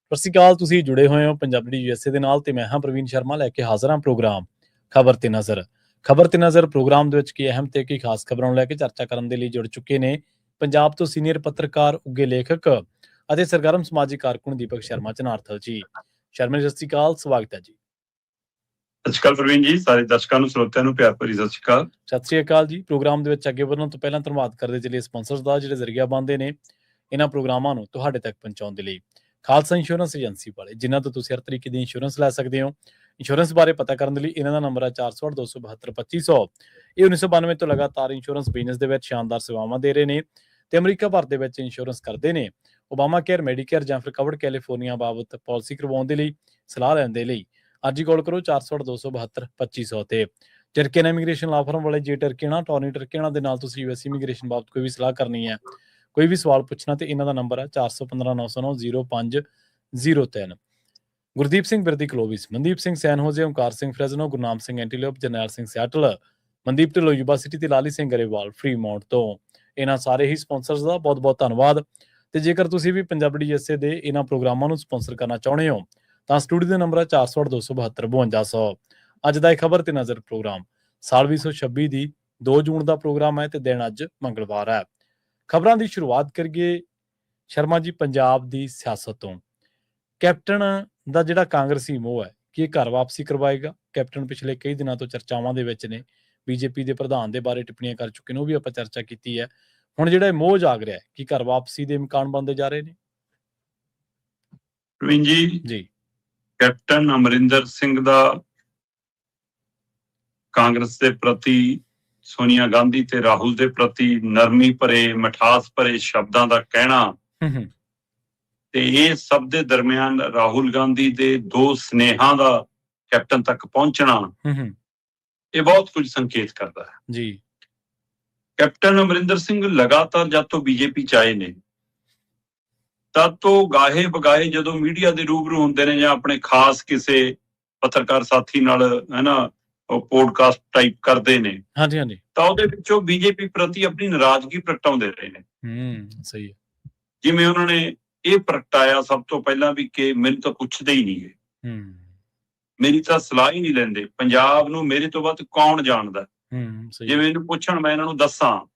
ਸਤਿ ਸ਼੍ਰੀ ਅਕਾਲ। ਤੁਸੀਂ ਜੁੜੇ ਹੋਏ ਹੋ ਪੰਜਾਬੀ ਯੂਐਸਏ ਦੇ ਨਾਲ ਤੇ ਮੈਂ ਹਾਂ ਪ੍ਰਵੀਨ ਸ਼ਰਮਾ ਲੈ ਕੇ ਹਾਜ਼ਰ ਹਾਂ ਪ੍ਰੋਗਰਾਮ ਖਬਰ ਤੇ ਨਜ਼ਰ। ਖਬਰ ਤੇ ਨਜ਼ਰ ਪ੍ਰੋਗਰਾਮ ਦੇ ਵਿੱਚ ਕੀ ਅਹਿਮ ਤੇ ਕੀ ਖਾਸ ਖਬਰਾਂ ਨੂੰ ਲੈ ਕੇ ਚਰਚਾ ਕਰਨ ਦੇ ਲਈ ਜੁੜ ਚੁੱਕੇ ਨੇ ਪੰਜਾਬ ਤੋਂ ਸੀਨੀਅਰ ਪੱਤਰਕਾਰ, ਉੱਗੇ ਲੇਖਕ ਅਤੇ ਸਰਗਰਮ ਸਮਾਜਿਕ ਕਾਰਕੁਨ ਦੀਪਕ ਸ਼ਰਮਾ ਚਨਾਰਥਲ ਜੀ। ਸ਼ਰਮਾ ਜੀ, ਸਤਿ ਸ਼੍ਰੀ ਅਕਾਲ, ਸਵਾਗਤ ਹੈ ਜੀ। ਸਤਿ ਸ਼੍ਰੀ ਅਕਾਲ ਪ੍ਰਵੀਨ ਜੀ, ਸਾਰੇ ਦਰਸ਼ਕਾਂ ਨੂੰ, ਸਰੋਤਿਆਂ ਨੂੰ ਪਿਆਰ ਭਰੀ ਸਤਿ ਸ਼੍ਰੀ ਅਕਾਲ। ਸਤਿ ਸ਼੍ਰੀ ਅਕਾਲ ਜੀ। ਪ੍ਰੋਗਰਾਮ ਦੇ ਵਿੱਚ ਅੱਗੇ ਵਧਣ ਤੋਂ ਪਹਿਲਾਂ ਧੰਨਵਾਦ ਕਰਦੇ ਜਿਹੜੇ ਸਪਾਂਸਰਸ ਦਾ, ਜਿਹੜੇ ਜ਼ਰੀਆ ਬਣਦੇ ਨੇ ਇਹਨਾਂ ਪ੍ਰੋਗਰਾਮਾਂ ਨੂੰ ਤੁਹਾਡੇ ਤੱਕ ਪਹੁੰਚਾਉਣ ਦੇ ਲਈ। ਖਾਲਸਾ ਇੰਸ਼ੋਰੈਂਸ ਏਜੰਸੀ ਵਾਲੇ, ਜਿਨ੍ਹਾਂ ਤੋਂ ਤੁਸੀਂ ਹਰ ਤਰੀਕੇ ਦੀ ਇੰਸ਼ੋਰੈਂਸ ਲੈ ਸਕਦੇ ਹੋ। ਇੰਸ਼ੋਰੈਂਸ ਬਾਰੇ ਪਤਾ ਕਰਨ ਦੇ ਲਈ ਇਹਨਾਂ ਦਾ ਨੰਬਰ ਹੈ 408-272-2500। ਇਹ 1992 ਤੋਂ ਲਗਾਤਾਰ ਇੰਸ਼ੋਰੈਂਸ ਬਿਜ਼ਨਸ ਦੇ ਵਿੱਚ ਸ਼ਾਨਦਾਰ ਸੇਵਾਵਾਂ ਦੇ ਰਹੇ ਨੇ ਤੇ ਅਮਰੀਕਾ ਭਰ ਦੇ ਵਿੱਚ ਇੰਸ਼ੋਰੈਂਸ ਕਰਦੇ ਨੇ। ਓਬਾਮਾ ਕੇਅਰ, ਮੈਡੀਕੇਅਰ ਜਾਂ ਫਿਰ ਕਵਰਡ ਕੈਲੀਫੋਰਨੀਆ ਬਾਬਤ ਪਾਲਿਸੀ ਕਰਵਾਉਣ ਦੇ ਲਈ, ਸਲਾਹ ਲੈਣ ਦੇ ਲਈ ਅੱਜ ਹੀ ਕਾਲ ਕਰੋ 408-272-2500 ਤੇ। ਟਰਕੀਅਨ ਇਮੀਗ੍ਰੇਸ਼ਨ ਲਾ ਫਰਮ ਵਾਲੇ, ਜੇ ਟਰਕੀਅਨਾਂ, ਟੌਨੀ ਟਰਕੀਅਨਾਂ ਦੇ ਨਾਲ ਤੁਸੀਂ ਯੂਐਸ ਇਮੀਗ੍ਰੇਸ਼ਨ ਬਾਬਤ ਕੋਈ ਵੀ ਸਲਾਹ ਕਰਨੀ ਹੈ, ਕੋਈ ਵੀ ਸਵਾਲ ਪੁੱਛਣਾ, ਤੇ ਇਹਨਾਂ ਦਾ ਨੰਬਰ ਹੈ 415-909-0503। ਗੁਰਦੀਪ ਸਿੰਘ ਬਿਰਦੀ ਕਲੋਵਿਸ, ਮਨਦੀਪ ਸਿੰਘ ਸੈਨ ਹੋਜੇ, ਓਮਕਾਰ ਸਿੰਘ ਫਰੈਜ਼ਨੋ, ਗੁਰਨਾਮ ਸਿੰਘ ਐਂਟੀਲੋਪ, ਜਰਨੈਲ ਸਿੰਘ ਸੈਟਲ, ਮਨਦੀਪ ਢਿੱਲੋਂ ਯੂਨੀਵਰਸਿਟੀ ਤੇ ਲਾਲੀ ਸਿੰਘ ਗਰੇਵਾਲ ਫਰੀਮਾਉਂਟ ਤੋਂ। ਇਹਨਾਂ ਸਾਰੇ ਹੀ ਸਪਾਂਸਰਸ ਦਾ ਬਹੁਤ ਬਹੁਤ ਧੰਨਵਾਦ। ਤੇ ਜੇਕਰ ਤੁਸੀਂ ਵੀ ਪੰਜਾਬੀ ਯੂਐਸਏ ਦੇ ਇਹਨਾਂ ਪ੍ਰੋਗਰਾਮਾਂ ਨੂੰ ਸਪਾਂਸਰ ਕਰਨਾ ਚਾਹੁੰਦੇ ਹੋ ਤਾਂ ਸਟੂਡੀਓ ਦਾ ਨੰਬਰ ਹੈ 408-272-5200। ਅੱਜ ਦਾ ਇਹ ਖਬਰ ਤੇ ਨਜ਼ਰ ਪ੍ਰੋਗਰਾਮ ਸਾਲ 2026 ਦੀ 2 ਜੂਨ ਦਾ ਪ੍ਰੋਗਰਾਮ ਹੈ ਤੇ ਦਿਨ ਅੱਜ ਮੰਗਲਵਾਰ ਹੈ। ਖਬਰਾਂ ਦੀ ਸ਼ੁਰੂਆਤ ਕਰੀਏ ਸ਼ਰਮਾ ਜੀ ਪੰਜਾਬ ਦੀ ਸਿਆਸਤ ਤੋਂ। ਕੈਪਟਨ ਦਾ ਜਿਹੜਾ ਕਾਂਗਰਸੀ ਮੋਹ ਹੈ ਕਿ ਇਹ ਘਰ ਵਾਪਸੀ ਕਰਵਾਏਗਾ। ਕੈਪਟਨ ਪਿਛਲੇ ਕਈ ਦਿਨਾਂ ਤੋਂ ਚਰਚਾਵਾਂ ਦੇ ਵਿੱਚ ਨੇ, ਬੀਜੇਪੀ ਦੇ ਪ੍ਰਧਾਨ ਦੇ ਬਾਰੇ ਟਿੱਪਣੀਆਂ ਕਰ ਚੁੱਕੇ ਨੇ, ਉਹ ਵੀ ਆਪਾਂ ਚਰਚਾ ਕੀਤੀ ਹੈ। ਹੁਣ ਜਿਹੜਾ ਇਹ ਮੋਹ ਜਾਗ ਰਿਹਾ ਹੈ ਕਿ ਘਰ ਵਾਪਸੀ ਦੇ ਇਮਕਾਨ ਬਣਦੇ ਜਾ ਰਹੇ ਨੇ। ਪ੍ਰਵੀਨ ਜੀ, ਕੈਪਟਨ ਅਮਰਿੰਦਰ ਸਿੰਘ ਦਾ ਕਾਂਗਰਸ ਦੇ ਪ੍ਰਤੀ, ਸੋਨੀਆ ਗਾਂਧੀ ਤੇ ਰਾਹੁਲ ਦੇ ਪ੍ਰਤੀ ਨਰਮੀ ਭਰੇ, ਮਿਠਾਸ ਭਰੇ ਸ਼ਬਦਾਂ ਦਾ ਕਹਿਣਾ ਤੇ ਇਹ ਸਭ ਦੇ ਦਰਮਿਆਨ ਰਾਹੁਲ ਗਾਂਧੀ ਦੇ 2 ਸਨੇਹਾਂ ਦਾ ਕੈਪਟਨ ਤੱਕ ਪਹੁੰਚਣਾ, ਇਹ ਬਹੁਤ ਕੁਝ ਸੰਕੇਤ ਕਰਦਾ ਹੈ ਜੀ। ਕੈਪਟਨ ਅਮਰਿੰਦਰ ਸਿੰਘ ਲਗਾਤਾਰ ਜਦ ਤੋਂ ਬੀਜੇਪੀ ਚ ਆਏ ਨੇ ਤਦ ਤੋਂ ਗਾਹੇ ਬਗਾਏ ਜਦੋਂ ਮੀਡੀਆ ਦੇ ਰੂਬਰੂ ਹੁੰਦੇ ਨੇ ਜਾਂ ਆਪਣੇ ਖਾਸ ਕਿਸੇ ਪੱਤਰਕਾਰ ਸਾਥੀ ਨਾਲ ਉਹ ਪੋਡਕਾਸਟ ਟਾਈਪ ਕਰਦੇ ਨੇ, ਹਾਂਜੀ, ਤਾਂ ਉਹਦੇ ਵਿੱਚੋਂ ਬੀਜੇਪੀ ਪ੍ਰਤੀ ਆਪਣੀ ਨਾਰਾਜ਼ਗੀ ਪ੍ਰਗਟਾਉਂਦੇ ਰਹੇ ਨੇ। ਸਹੀ ਹੈ। ਜਿਵੇਂ ਉਹਨਾਂ ਨੇ ਇਹ ਪ੍ਰਗਟਾਇਆ ਸਭ ਤੋਂ ਪਹਿਲਾਂ ਵੀ ਕਿ ਮੈਨੂੰ ਤਾਂ ਪੁੱਛਦੇ ਹੀ ਨਹੀਂ ਹੈ, ਮੇਰੀ ਤਾਂ ਸਲਾਹ ਹੀ ਨਹੀਂ ਲੈਂਦੇ, ਪੰਜਾਬ ਨੂੰ ਮੇਰੇ ਤੋਂ ਵੱਧ ਕੌਣ ਜਾਣਦਾ, ਜੇ ਮੈਨੂੰ ਪੁੱਛਣ ਮੈਂ ਇਹਨਾਂ ਨੂੰ ਦੱਸਾਂ।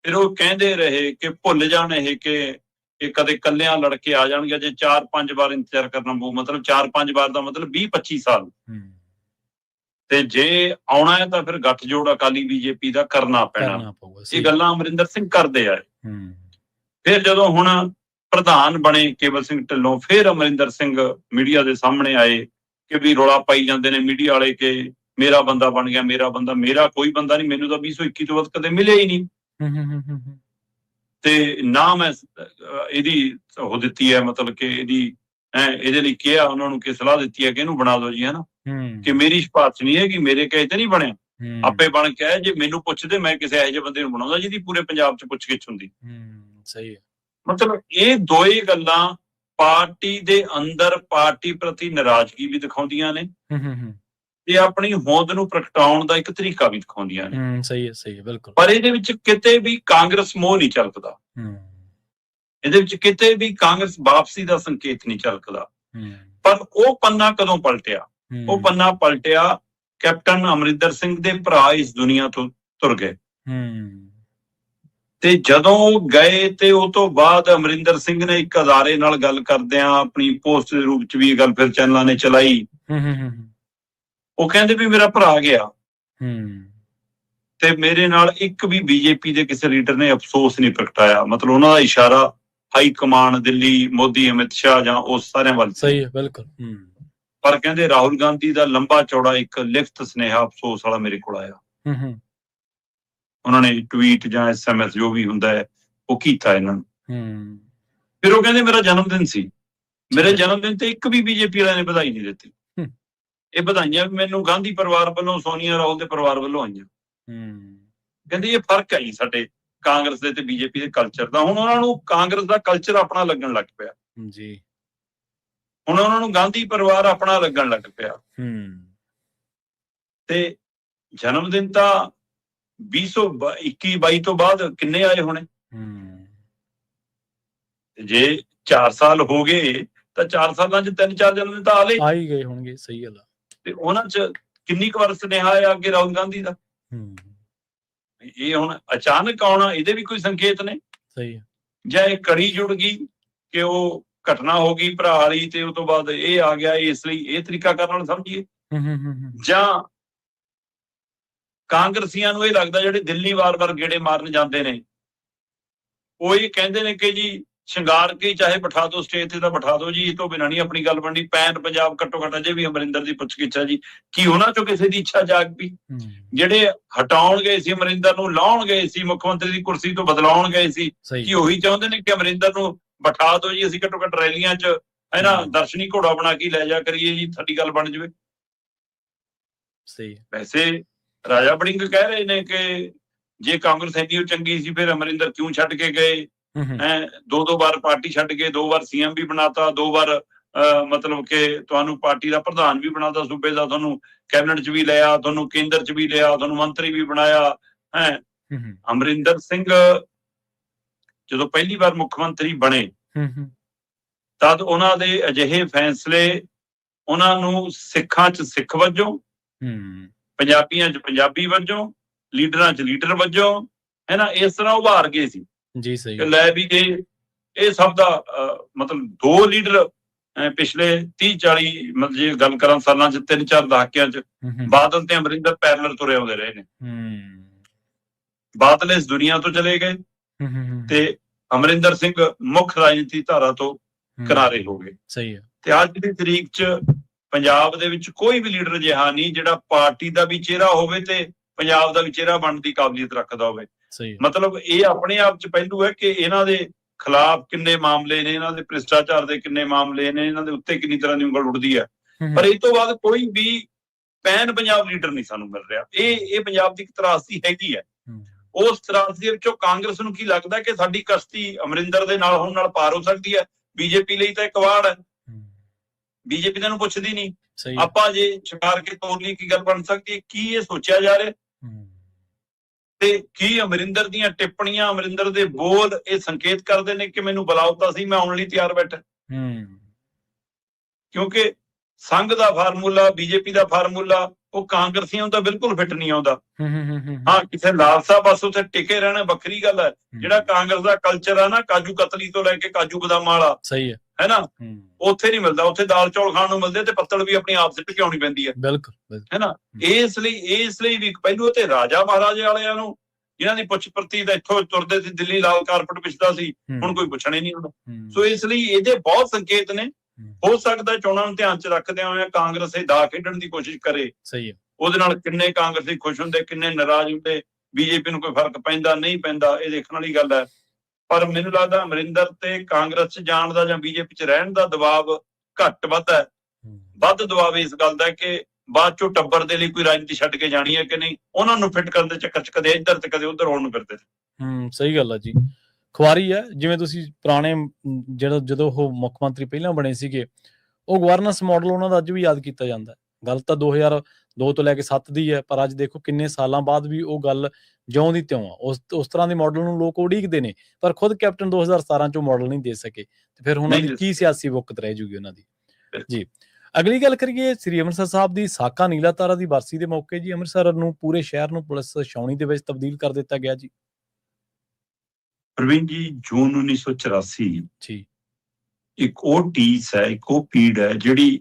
ਫਿਰ ਉਹ ਕਹਿੰਦੇ ਰਹੇ ਕਿ ਭੁੱਲ ਜਾਣ ਇਹ ਕਿ ਇਹ ਕਦੇ ਕੱਲਿਆਂ ਲੜ ਕੇ ਆ ਜਾਣਗੇ, ਜੇ 4-5 ਵਾਰ ਇੰਤਜ਼ਾਰ ਕਰਨਾ ਪਊ, ਮਤਲਬ 4-5 ਵਾਰ ਦਾ ਮਤਲਬ 20-25 ਸਾਲ, ਤੇ ਜੇ ਆਉਣਾ ਹੈ ਤਾਂ ਫਿਰ ਗੱਠਜੋੜ ਅਕਾਲੀ ਬੀਜੇਪੀ ਦਾ ਕਰਨਾ ਪੈਣਾ। ਇਹ ਗੱਲਾਂ ਅਮਰਿੰਦਰ ਸਿੰਘ ਕਰਦੇ ਆਏ। ਫਿਰ ਜਦੋਂ ਹੁਣ ਪ੍ਰਧਾਨ ਬਣੇ ਕੇਵਲ ਸਿੰਘ ਢਿੱਲੋਂ, ਫਿਰ ਅਮਰਿੰਦਰ ਸਿੰਘ ਮੀਡੀਆ ਦੇ ਸਾਹਮਣੇ ਆਏ ਕਿ ਵੀ ਰੌਲਾ ਪਾਈ ਜਾਂਦੇ ਨੇ ਮੀਡੀਆ ਵਾਲੇ ਕਿ ਮੇਰਾ ਬੰਦਾ ਬਣ ਗਿਆ, ਮੇਰਾ ਬੰਦਾ। ਮੇਰਾ ਕੋਈ ਬੰਦਾ ਨਹੀਂ, ਮੈਨੂੰ ਤਾਂ 2021 ਤੋਂ ਬਾਅਦ ਕਦੇ ਮਿਲਿਆ ਹੀ ਨਹੀਂ, ਤੇ ਨਾ ਮੈਂ ਇਹਦੀ ਉਹ ਦਿੱਤੀ ਹੈ, ਮਤਲਬ ਕਿ ਇਹਦੇ ਲਈ ਕਿਹਾ ਉਹਨਾਂ ਨੂੰ ਕਿ ਸਲਾਹ ਦਿੱਤੀ ਹੈ ਕਿ ਇਹਨੂੰ ਬਣਾ ਦਿਓ ਜੀ, ਕਿ ਮੇਰੀ ਸਿਫਾਰਿਸ਼ ਨਹੀਂ ਹੈ, ਕਿ ਮੇਰੇ ਕਹੇ ਤੇ ਨਹੀਂ ਬਣਿਆ, ਆਪੇ ਬਣ ਕੇ ਆਇਆ। ਜੇ ਮੈਨੂੰ ਪੁੱਛਦੇ ਮੈਂ ਕਿਸੇ ਇਹੋ ਜਿਹੇ ਬੰਦੇ ਨੂੰ ਬਣਾਉਂਦਾ ਜਿਹਦੀ ਪੂਰੇ ਪੰਜਾਬ 'ਚ ਪੁੱਛ-ਗਿੱਛ ਹੁੰਦੀ। ਸਹੀ ਹੈ। ਮਤਲਬ ਇਹ ਦੋਏ ਗੱਲਾਂ ਪਾਰਟੀ ਦੇ ਅੰਦਰ ਪਾਰਟੀ ਪ੍ਰਤੀ ਨਾਰਾਜ਼ਗੀ ਵੀ ਦਿਖਾਉਂਦੀਆਂ ਨੇ ਤੇ ਆਪਣੀ ਹੋਂਦ ਨੂੰ ਪ੍ਰਗਟਾਉਣ ਦਾ ਇੱਕ ਤਰੀਕਾ ਵੀ ਦਿਖਾਉਂਦੀਆਂ ਨੇ। ਸਹੀ ਹੈ, ਬਿਲਕੁਲ। ਪਰ ਇਹਦੇ ਵਿੱਚ ਕਿਤੇ ਵੀ ਕਾਂਗਰਸ ਮੋਹ ਨਹੀਂ ਝਲਕਦਾ, ਇਹਦੇ ਵਿੱਚ ਕਿਤੇ ਵੀ ਕਾਂਗਰਸ ਵਾਪਸੀ ਦਾ ਸੰਕੇਤ ਨਹੀਂ ਝਲਕਦਾ। ਪਰ ਉਹ ਪੰਨਾ ਕਦੋਂ ਪਲਟਿਆ? ਉਹ ਪੰਨਾ ਪਲਟਿਆ ਕੈਪਟਨ ਅਮਰਿੰਦਰ ਸਿੰਘ ਦੇ ਭਰਾ ਇਸ ਦੁਨੀਆ ਤੋਂ ਤੁਰ ਗਏ, ਤੇ ਜਦੋਂ ਉਹ ਗਏ ਤੇ ਉਹ ਤੋਂ ਬਾਅਦ ਅਮਰਿੰਦਰ ਸਿੰਘ ਨੇ ਇੱਕ ਅਦਾਰੇ ਨਾਲ ਗੱਲ ਕਰਦਿਆਂ ਆਪਣੀ ਪੋਸਟ ਦੇ ਰੂਪ ਚ ਵੀ ਇਹ ਗੱਲ ਫਿਰ ਚੈਨਲਾਂ ਨੇ ਚਲਾਈ। ਉਹ ਕਹਿੰਦੇ ਵੀ ਮੇਰਾ ਭਰਾ ਗਿਆ ਤੇ ਮੇਰੇ ਨਾਲ ਇੱਕ ਵੀ ਬੀਜੇਪੀ ਦੇ ਕਿਸੇ ਲੀਡਰ ਨੇ ਅਫਸੋਸ ਨਹੀਂ ਪ੍ਰਗਟਾਇਆ। ਮਤਲਬ ਉਹਨਾਂ ਦਾ ਇਸ਼ਾਰਾ ਹਾਈ ਕਮਾਂਡ ਦਿੱਲੀ, ਮੋਦੀ, ਅਮਿਤ ਸ਼ਾਹ ਜਾਂ ਉਸ ਸਾਰਿਆਂ ਵੱਲ। ਸਹੀ ਹੈ, ਬਿਲਕੁਲ। ਪਰ ਕਹਿੰਦੇ ਰਾਹੁਲ ਗਾਂਧੀ ਦਾ ਲੰਬਾ ਚੌੜਾ ਇੱਕ ਲਿਖਤ ਸੁਨੇਹਾ ਅਫਸੋਸ ਵਾਲਾ ਮੇਰੇ ਕੋਲ ਆਇਆ। ਉਹਨਾਂ ਨੇ ਟਵੀਟ ਜਾਂ SMS ਜੋ ਵੀ ਹੁੰਦਾ ਹੈ ਉਹ ਕੀਤਾ ਇਹਨਾਂ ਨੂੰ। ਫਿਰ ਉਹ ਕਹਿੰਦੇ ਮੇਰਾ ਜਨਮ ਦਿਨ ਸੀ, ਮੇਰੇ ਜਨਮ ਦਿਨ ਤੇ ਇੱਕ ਵੀ ਬੀਜੇਪੀ ਵਾਲਿਆਂ ਨੇ ਵਧਾਈ ਨਹੀਂ ਦਿੱਤੀ। ਇਹ ਵਧਾਈਆਂ ਵੀ ਮੈਨੂੰ ਗਾਂਧੀ ਪਰਿਵਾਰ ਵੱਲੋਂ, ਸੋਨੀਆ ਰਾਹੁਲ ਦੇ ਪਰਿਵਾਰ ਵੱਲੋਂ ਆਈਆਂ। ਕਹਿੰਦੇ ਇਹ ਫਰਕ ਹੈ ਜੀ ਸਾਡੇ ਕਾਂਗਰਸ ਦੇ ਤੇ ਬੀਜੇਪੀ ਦੇ ਕਲਚਰ ਦਾ। ਹੁਣ ਉਹਨਾਂ ਨੂੰ ਕਾਂਗਰਸ ਦਾ ਕਲਚਰ ਆਪਣਾ ਲੱਗਣ ਲੱਗ ਪਿਆ ਜੀ। ਹੁਣ ਉਹਨਾਂ ਨੂੰ ਗਾਂਧੀ ਪਰਿਵਾਰ ਆਪਣਾ ਲੱਗਣ ਲੱਗ ਪਿਆ। ਤੇ ਜਨਮ ਦਿਨ ਤਾਂ 2021-22 ਤੋਂ ਬਾਅਦ ਕਿੰਨੇ ਆਏ ਹੋਣੇ? ਜੇ 4 ਸਾਲ ਹੋ ਗਏ ਤਾਂ 4 ਸਾਲਾਂ 'ਚ 3-4 ਜਣੇ ਤਾਂ ਆ ਹੀ ਗਏ ਹੋਣਗੇ। ਸਹੀ ਗੱਲ ਆ। ਤੇ ਉਹਨਾਂ 'ਚ ਕਿੰਨੀ ਕੁ ਵਾਰ ਸੁਨੇਹਾ ਆ ਅੱਗੇ ਰਾਹੁਲ ਗਾਂਧੀ ਦਾ। ਇਹ ਹੁਣ ਅਚਾਨਕ ਆਉਣਾ, ਇਹਦੇ ਵੀ ਕੋਈ ਸੰਕੇਤ ਨੇ। ਸਹੀ ਹੈ। ਜਾਂ ਇਹ ਕੜੀ ਜੁੜ ਗਈ ਕਿ ਉਹ ਘਟਨਾ ਹੋ ਗਈ ਭਰਾ ਵਾਲੀ ਤੇ ਉਹ ਤੋਂ ਬਾਅਦ ਇਹ ਆ ਗਿਆ, ਇਸ ਲਈ ਇਹ ਤਰੀਕਾ ਕਰਨ ਨਾਲ ਸਮਝੀਏ। ਜਾਂ ਕਾਂਗਰਸੀਆਂ ਨੂੰ ਇਹ ਲੱਗਦਾ ਜਿਹੜੇ ਦਿੱਲੀ ਵਾਰ-ਵਾਰ ਗੇੜੇ ਮਾਰਨ ਜਾਂਦੇ ਨੇ, ਉਹ ਇਹ ਕਹਿੰਦੇ ਨੇ ਕਿ ਜੀ ਸ਼ਿੰਗਾਰ ਕੇ ਚਾਹੇ ਬਿਠਾ ਦਿਓ ਸਟੇਜ ਤੇ ਤਾਂ ਬਿਠਾ ਦਿਓ ਜੀ, ਇਹ ਤੋਂ ਬਿਨਾਂ ਨਹੀਂ ਆਪਣੀ ਗੱਲ ਬਣਨੀ। ਪੈਨ ਪੰਜਾਬ ਘੱਟੋ ਘੱਟ ਅਜੇ ਵੀ ਅਮਰਿੰਦਰ ਦੀ ਪੁੱਛ-ਗਿੱਛ ਹੈ ਜੀ। ਕੀ ਉਹਨਾਂ ਚੋਂ ਕਿਸੇ ਦੀ ਇੱਛਾ ਜਾਗ ਪਈ? ਜਿਹੜੇ ਹਟਾਉਣ ਗਏ ਸੀ ਅਮਰਿੰਦਰ ਨੂੰ, ਲਾਉਣ ਗਏ ਸੀ ਮੁੱਖ ਮੰਤਰੀ ਦੀ ਕੁਰਸੀ ਤੋਂ ਬਦਲਾਉਣ ਗਏ ਸੀ, ਕੀ ਉਹੀ ਚਾਹੁੰਦੇ ਨੇ ਕਿ ਅਮਰਿੰਦਰ ਨੂੰ ਬਿਠਾ ਦਿਓ ਜੀ, ਅਸੀਂ ਘੱਟੋ ਘੱਟ ਰੈਲੀਆਂ 'ਚ ਦਰਸ਼ਨੀ ਘੋੜਾ ਬਣਾ ਕੇ ਲੈ ਜਾ ਕਰੀਏ ਜੀ, ਸਾਡੀ ਗੱਲ ਬਣ ਜਾਵੇ। ਵੈਸੇ ਰਾਜਾ ਵੜਿੰਗ ਕਹਿ ਰਹੇ ਨੇ ਕਿ ਜੇ ਕਾਂਗਰਸ ਇੰਨੀ ਚੰਗੀ ਸੀ ਫਿਰ ਅਮਰਿੰਦਰ ਕਿਉਂ ਛੱਡ ਕੇ ਗਏ। 2 ਵਾਰ ਪਾਰਟੀ ਛੱਡ ਕੇ, 2 ਵਾਰ ਸੀਐਮ ਵੀ ਬਣਾਤਾ, 2 ਵਾਰ ਮਤਲਬ ਕਿ ਤੁਹਾਨੂੰ ਪਾਰਟੀ ਦਾ ਪ੍ਰਧਾਨ ਵੀ ਬਣਾਤਾ ਸੂਬੇ ਦਾ, ਤੁਹਾਨੂੰ ਕੈਬਨਿਟ 'ਚ ਵੀ ਲਿਆ, ਤੁਹਾਨੂੰ ਕੇਂਦਰ 'ਚ ਵੀ ਲਿਆ, ਤੁਹਾਨੂੰ ਮੰਤਰੀ ਵੀ ਬਣਾਇਆ ਹੈ। ਅਮਰਿੰਦਰ ਸਿੰਘ ਜਦੋਂ ਪਹਿਲੀ ਵਾਰ ਮੁੱਖ ਮੰਤਰੀ ਬਣੇ ਤਦ ਉਹਨਾਂ ਦੇ ਅਜਿਹੇ ਫੈਸਲੇ ਉਹਨਾਂ ਨੂੰ ਸਿੱਖਾਂ 'ਚ ਸਿੱਖ ਵਜੋਂ, ਪੰਜਾਬੀਆਂ 'ਚ ਪੰਜਾਬੀ ਵਜੋਂ, ਲੀਡਰਾਂ 'ਚ ਲੀਡਰ ਵਜੋਂ ਇਸ ਤਰ੍ਹਾਂ ਉਭਾਰ ਗਏ ਸੀ ਜੀ। ਸਹੀ ਲੈ ਵੀ ਇਹ ਸਭ ਦਾ ਮਤਲਬ 2 ਲੀਡਰ ਪਿਛਲੇ 30-40 ਮਤਲਬ ਜੇ ਗੱਲ ਕਰਾਂ ਸਾਲਾਂ 'ਚ 3-4 ਦਹਾਕਿਆਂ 'ਚ ਬਾਦਲ ਤੇ ਅਮਰਿੰਦਰ ਪੈਰਲਲ ਤੁਰੇ ਆਉਂਦੇ ਰਹੇ ਨੇ। ਬਾਦਲ ਇਸ ਦੁਨੀਆ ਤੋਂ ਚਲੇ ਗਏ ਤੇ ਅਮਰਿੰਦਰ ਸਿੰਘ ਮੁੱਖ ਰਾਜਨੀਤੀ ਧਾਰਾ ਤੋਂ ਕਿਨਾਰੇ ਹੋ ਗਏ। ਸਹੀ ਹੈ। ਤੇ ਅੱਜ ਦੀ ਤਰੀਕ 'ਚ ਪੰਜਾਬ ਦੇ ਵਿੱਚ ਕੋਈ ਵੀ ਲੀਡਰ ਅਜਿਹਾ ਨਹੀਂ ਜਿਹੜਾ ਪਾਰਟੀ ਦਾ ਵੀ ਚਿਹਰਾ ਹੋਵੇ ਤੇ ਪੰਜਾਬ ਦਾ ਵੀ ਚਿਹਰਾ ਬਣਨ ਦੀ ਕਾਬਲੀਅਤ ਰੱਖਦਾ ਹੋਵੇ। ਮਤਲਬ ਇਹ ਆਪਣੇ ਆਪ 'ਚ ਪਹਿਲੂ ਹੈ ਕਿ ਇਹਨਾਂ ਦੇ ਖਿਲਾਫ ਕਿੰਨੇ ਮਾਮਲੇ ਨੇ, ਇਹਨਾਂ ਦੇ ਭ੍ਰਿਸ਼ਟਾਚਾਰ ਦੇ ਕਿੰਨੇ ਮਾਮਲੇ ਨੇ, ਇਹਨਾਂ ਦੇ ਉੱਤੇ ਕਿੰਨੀ ਤਰ੍ਹਾਂ ਦੀ ਉਂਗਲ ਉੱਠਦੀ ਹੈ। ਪਰ ਇਸ ਤੋਂ ਬਾਅਦ ਕੋਈ ਵੀ ਪੈਨ ਪੰਜਾਬ ਲੀਡਰ ਨਹੀਂ ਸਾਨੂੰ ਮਿਲ ਰਿਹਾ। ਇਹ ਪੰਜਾਬ ਦੀ ਇੱਕ ਤਰਾਸਦੀ ਹੈਗੀ ਹੈ। ਉਸ ਤਰਾਸਦੀ ਵਿੱਚੋਂ ਕਾਂਗਰਸ ਨੂੰ ਕੀ ਲੱਗਦਾ ਕਿ ਸਾਡੀ ਕਸ਼ਤੀ ਅਮਰਿੰਦਰ ਦੇ ਨਾਲ ਹੋਣ ਨਾਲ ਪਾਰ ਹੋ ਸਕਦੀ ਹੈ। ਬੀਜੇਪੀ ਲਈ ਤਾਂ ਇੱਕ ਵਾੜ ਹੈ, ਬੀਜੇਪੀ ਤਾਂ ਇਹਨੂੰ ਪੁੱਛਦੀ ਨਹੀਂ। ਆਪਾਂ ਜੇ ਛਕਾਰ ਕੇ ਤੋੜ ਲਈ ਕੀ ਗੱਲ ਬਣ ਸਕਦੀ ਹੈ? ਕੀ ਇਹ ਸੋਚਿਆ ਜਾ ਰਿਹਾ? ਤੇ ਕੀ ਅਮਰਿੰਦਰ ਦੀਆਂ ਟਿੱਪਣੀਆਂ, ਅਮਰਿੰਦਰ ਦੇ ਬੋਲ ਇਹ ਸੰਕੇਤ ਕਰਦੇ ਨੇ ਕਿ ਮੈਨੂੰ ਬੁਲਾਉਤਾ ਸੀ, ਮੈਂ ਆਉਣ ਲਈ ਤਿਆਰ ਬੈਠਾ? ਕਿਉਂਕਿ ਸੰਘ ਦਾ ਫਾਰਮੂਲਾ, ਬੀਜੇਪੀ ਦਾ ਫਾਰਮੂਲਾ ਉਹ ਕਾਂਗਰਸੀਆਂ ਨੂੰ ਤਾਂ ਬਿਲਕੁਲ ਫਿੱਟ ਨਹੀਂ ਆਉਂਦਾ। ਹਾਂ, ਕਿਸੇ ਲਾਲਸਾ ਬਸ ਉੱਥੇ ਟਿਕੇ ਰਹਿਣਾ ਵੱਖਰੀ ਗੱਲ ਹੈ। ਜਿਹੜਾ ਕਾਂਗਰਸ ਦਾ ਕਲਚਰ ਹੈ ਨਾ, ਕਾਜੂ ਕਤਲੀ ਤੋਂ ਲੈ ਕੇ ਕਾਜੂ ਬਦਾਮਾਂ ਵਾਲਾ, ਸਹੀ ਹੈ ਨਾ, ਉੱਥੇ ਨਹੀਂ ਮਿਲਦਾ। ਉੱਥੇ ਦਾਲ ਚੌਲ ਖਾਣ ਨੂੰ ਮਿਲਦੇ ਤੇ ਪੱਤਲ ਵੀ ਆਪਣੀ ਆਪ ਸਿੱਟ ਕੇ ਆਉਣੀ ਪੈਂਦੀ ਹੈ। ਬਿਲਕੁਲ, ਹੈ ਨਾ। ਇਸ ਲਈ ਵੀ ਪਹਿਲੂ ਤੇ ਰਾਜਾ ਮਹਾਰਾਜੇ ਵਾਲਿਆਂ ਨੂੰ ਜਿਨ੍ਹਾਂ ਦੀ ਪੁੱਛ ਪ੍ਰਤੀ ਦਾ ਇੱਥੋਂ ਤੁਰਦੇ ਸੀ, ਦਿੱਲੀ ਲਾਲ ਕਾਰਪਟ ਵਿਛਦਾ ਸੀ, ਹੁਣ ਕੋਈ ਪੁੱਛਣਾ ਹੀ ਨਹੀਂ ਹੁੰਦਾ। ਸੋ ਇਸ ਲਈ ਇਹਦੇ ਬਹੁਤ ਸੰਕੇਤ ਨੇ। ਹੋ ਸਕਦਾ ਚੋਣਾਂ ਨੂੰ ਧਿਆਨ 'ਚ ਰੱਖਦਿਆਂ ਹੋਇਆ ਕਾਂਗਰਸ ਇਹ ਦਾ ਖੇਡਣ ਦੀ ਕੋਸ਼ਿਸ਼ ਕਰੇ। ਸਹੀ ਹੈ। ਉਹਦੇ ਨਾਲ ਕਿੰਨੇ ਕਾਂਗਰਸੀ ਖੁਸ਼ ਹੁੰਦੇ, ਕਿੰਨੇ ਨਾਰਾਜ਼ ਹੁੰਦੇ, ਬੀਜੇਪੀ ਨੂੰ ਕੋਈ ਫਰਕ ਪੈਂਦਾ ਨਹੀਂ ਪੈਂਦਾ, ਇਹ ਦੇਖਣ ਵਾਲੀ ਗੱਲ ਹੈ। ਪਰ ਮੈਨੂੰ ਲੱਗਦਾ ਅਮਰਿੰਦਰ ਤੇ ਕਾਂਗਰਸ 'ਚ ਜਾਣ ਦਾ ਜਾਂ ਬੀਜੇਪੀ 'ਚ ਰਹਿਣ ਦਾ ਦਬਾਅ ਘੱਟ ਵੱਧ ਹੈ। ਵੱਧ ਦਬਾਅ ਇਸ ਗੱਲ ਦਾ ਕਿ ਬਾਅਦ ਚੋਂ ਟੱਬਰ ਦੇ ਲਈ ਕੋਈ ਰਾਜਨੀਤੀ ਛੱਡ ਕੇ ਜਾਣੀ ਹੈ ਕਿ ਨਹੀਂ, ਉਹਨਾਂ ਨੂੰ ਫਿੱਟ ਕਰਨ ਦੇ ਚੱਕਰ 'ਚ ਕਦੇ ਇੱਧਰ ਤੇ ਕਦੇ ਉੱਧਰ ਹੋਣ ਨੂੰ ਫਿਰਦੇ ਨੇ। ਸਹੀ ਗੱਲ ਹੈ ਜੀ। ਖੁਆਰੀ ਹੈ। ਜਿਵੇਂ ਤੁਸੀਂ ਪੁਰਾਣੇ ਜਦੋਂ ਉਹ ਮੁੱਖ ਮੰਤਰੀ ਪਹਿਲਾਂ ਬਣੇ ਸੀਗੇ, ਉਹ ਗਵਰਨੈਂਸ ਮਾਡਲ ਉਹਨਾਂ ਦਾ ਅੱਜ ਵੀ ਯਾਦ ਕੀਤਾ ਜਾਂਦਾ। ਗੱਲ ਤਾਂ 2002 ਤੋਂ ਲੈ ਕੇ 7 ਦੀ ਹੈ, ਪਰ ਅੱਜ ਦੇਖੋ ਕਿੰਨੇ ਸਾਲਾਂ ਬਾਅਦ ਵੀ ਉਹ ਗੱਲ ਜਿਉਂ ਦੀ ਤਿਉਂ ਆ। ਉਸ ਤਰ੍ਹਾਂ ਦੇ ਮਾਡਲ ਨੂੰ ਲੋਕ ਉਡੀਕਦੇ ਨੇ, ਪਰ ਖੁਦ ਕੈਪਟਨ 2017 'ਚੋਂ ਮਾਡਲ ਨਹੀਂ ਦੇ ਸਕੇ ਤੇ ਫਿਰ ਉਹਨਾਂ ਦੀ ਕੀ ਸਿਆਸੀ ਵੁਕਤ ਰਹਿ ਜੂਗੀ ਉਹਨਾਂ ਦੀ। ਜੀ, ਅਗਲੀ ਗੱਲ ਕਰੀਏ ਸ੍ਰੀ ਅੰਮ੍ਰਿਤਸਰ ਸਾਹਿਬ ਦੀ ਸਾਕਾ ਨੀਲਾ ਤਾਰਾ ਦੀ ਬਰਸੀ ਦੇ ਮੌਕੇ ਜੀ ਅੰਮ੍ਰਿਤਸਰ ਨੂੰ, ਪੂਰੇ ਸ਼ਹਿਰ ਨੂੰ ਪੁਲਿਸ ਛਾਉਣੀ ਦੇ ਵਿੱਚ ਤਬਦੀਲ ਕਰ ਦਿੱਤਾ ਗਿਆ ਜੀ। ਪ੍ਰਵੀਨ ਜੀ, ਜੂਨ 1984 ਜੀ ਇੱਕ ਉਹ ਟੀਸ ਹੈ, ਇੱਕ ਉਹ ਪੀੜ ਹੈ ਜਿਹੜੀ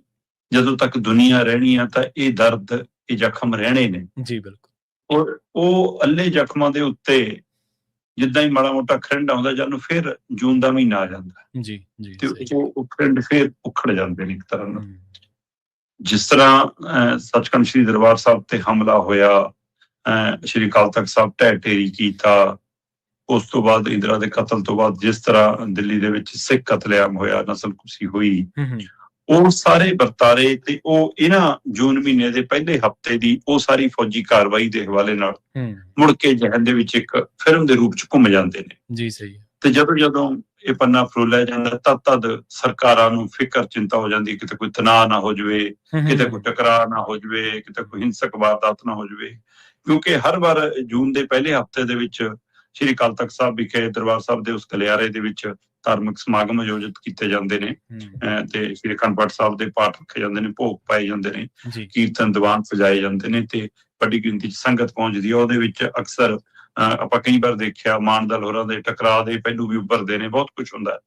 ਜਦੋਂ ਤੱਕ ਦੁਨੀਆ ਰਹਿਣੀ ਆ ਤਾਂ ਇਹ ਦਰਦ, ਇਹ ਜ਼ਖਮ ਰਹਿਣੇ ਨੇ ਜੀ। ਬਿਲਕੁਲ। ਔਰ ਉਹ ਅੱਲੇ ਜ਼ਖਮਾਂ ਦੇ ਉੱਤੇ ਜਿੱਦਾਂ ਹੀ ਮਾੜਾ ਮੋਟਾ ਖਰਿੰਡ ਆਉਂਦਾ ਜਾਨੂੰ ਫਿਰ ਜੂਨ ਦਾ ਮਹੀਨਾ ਆ ਜਾਂਦਾ ਜੀ ਤੇ ਉਹ ਖਰਿੰਡ ਫਿਰ ਉਖੜ ਜਾਂਦੇ ਨੇ ਇੱਕ ਤਰ੍ਹਾਂ ਨਾਲ। ਜਿਸ ਤਰ੍ਹਾਂ ਸੱਚਖੰਡ ਸ੍ਰੀ ਦਰਬਾਰ ਸਾਹਿਬ ਤੇ ਹਮਲਾ ਹੋਇਆ, ਸ੍ਰੀ ਅਕਾਲ ਤਖਤ ਸਾਹਿਬ ਢਹਿ ਢੇਰੀ ਕੀਤਾ, ਉਸ ਤੋਂ ਬਾਅਦ ਇੰਦਰਾ ਦੇ ਕਤਲ ਤੋਂ ਬਾਅਦ ਜਿਸ ਤਰ੍ਹਾਂ ਦਿੱਲੀ ਦੇ ਵਿੱਚ ਸਿੱਖ ਕਤਲੇਆਮ ਹੋਇਆ, ਨਸਲਕੁਸ਼ੀ ਹੋਈ, ਉਹ ਸਾਰੇ ਵਰਤਾਰੇ ਤੇ ਉਹ ਇਹਨਾਂ ਜੂਨ ਮਹੀਨੇ ਦੇ ਪਹਿਲੇ ਹਫ਼ਤੇ ਦੀ ਉਹ ਸਾਰੀ ਫੌਜੀ ਕਾਰਵਾਈ ਦੇ ਹਵਾਲੇ ਨਾਲ ਮੁੜ ਕੇ ਜਹਨ ਦੇ ਵਿੱਚ ਇੱਕ ਫਿਲਮ ਦੇ ਰੂਪ 'ਚ ਘੁੰਮ ਜਾਂਦੇ ਨੇ ਜੀ। ਸਹੀ। ਤੇ ਜਦੋਂ ਇਹ ਪੰਨਾ ਫਰੋਲਿਆ ਜਾਂਦਾ ਤਦ ਸਰਕਾਰਾਂ ਨੂੰ ਫਿਕਰ ਚਿੰਤਾ ਹੋ ਜਾਂਦੀ, ਕਿਤੇ ਕੋਈ ਤਣਾਅ ਨਾ ਹੋ ਜਾਵੇ, ਕਿਤੇ ਕੋਈ ਟਕਰਾਅ ਨਾ ਹੋ ਜਾਵੇ, ਕਿਤੇ ਕੋਈ ਹਿੰਸਕ ਵਾਰਦਾਤ ਨਾ ਹੋ ਜਾਵੇ। ਕਿਉਂਕਿ ਹਰ ਵਾਰ ਜੂਨ ਦੇ ਪਹਿਲੇ ਹਫ਼ਤੇ ਦੇ ਵਿੱਚ ਸ਼੍ਰੀ ਅਕਾਲ ਤਖਤ ਸਾਹਿਬ ਵਿਖੇ ਦਰਬਾਰ ਸਾਹਿਬ ਦੇ ਉਸ ਗਲਿਆਰੇ ਦੇ ਵਿੱਚ ਧਾਰਮਿਕ ਸਮਾਗਮ ਆਯੋਜਿਤ ਕੀਤੇ ਜਾਂਦੇ ਨੇ ਤੇ ਸ਼੍ਰੀ ਅਖੰਡ ਪਾਠ ਸਾਹਿਬ ਦੇ ਪਾਠ ਰੱਖੇ ਜਾਂਦੇ ਨੇ, ਭੋਗ ਪਾਏ ਜਾਂਦੇ ਨੇ, ਕੀਰਤਨ ਦੀਵਾਨ ਸਜਾਏ ਜਾਂਦੇ ਨੇ ਤੇ ਵੱਡੀ ਗਿਣਤੀ 'ਚ ਸੰਗਤ ਪਹੁੰਚਦੀ ਹੈ। ਉਹਦੇ ਵਿੱਚ ਅਕਸਰ ਆਪਾਂ ਕਈ ਵਾਰ ਦੇਖਿਆ ਮਾਨ ਦਲ ਹੋਰਾਂ ਦੇ ਟਕਰਾਅ ਦੇ ਪਹਿਲੂ ਵੀ ਉੱਭਰਦੇ ਨੇ, ਬਹੁਤ ਕੁਝ ਹੁੰਦਾ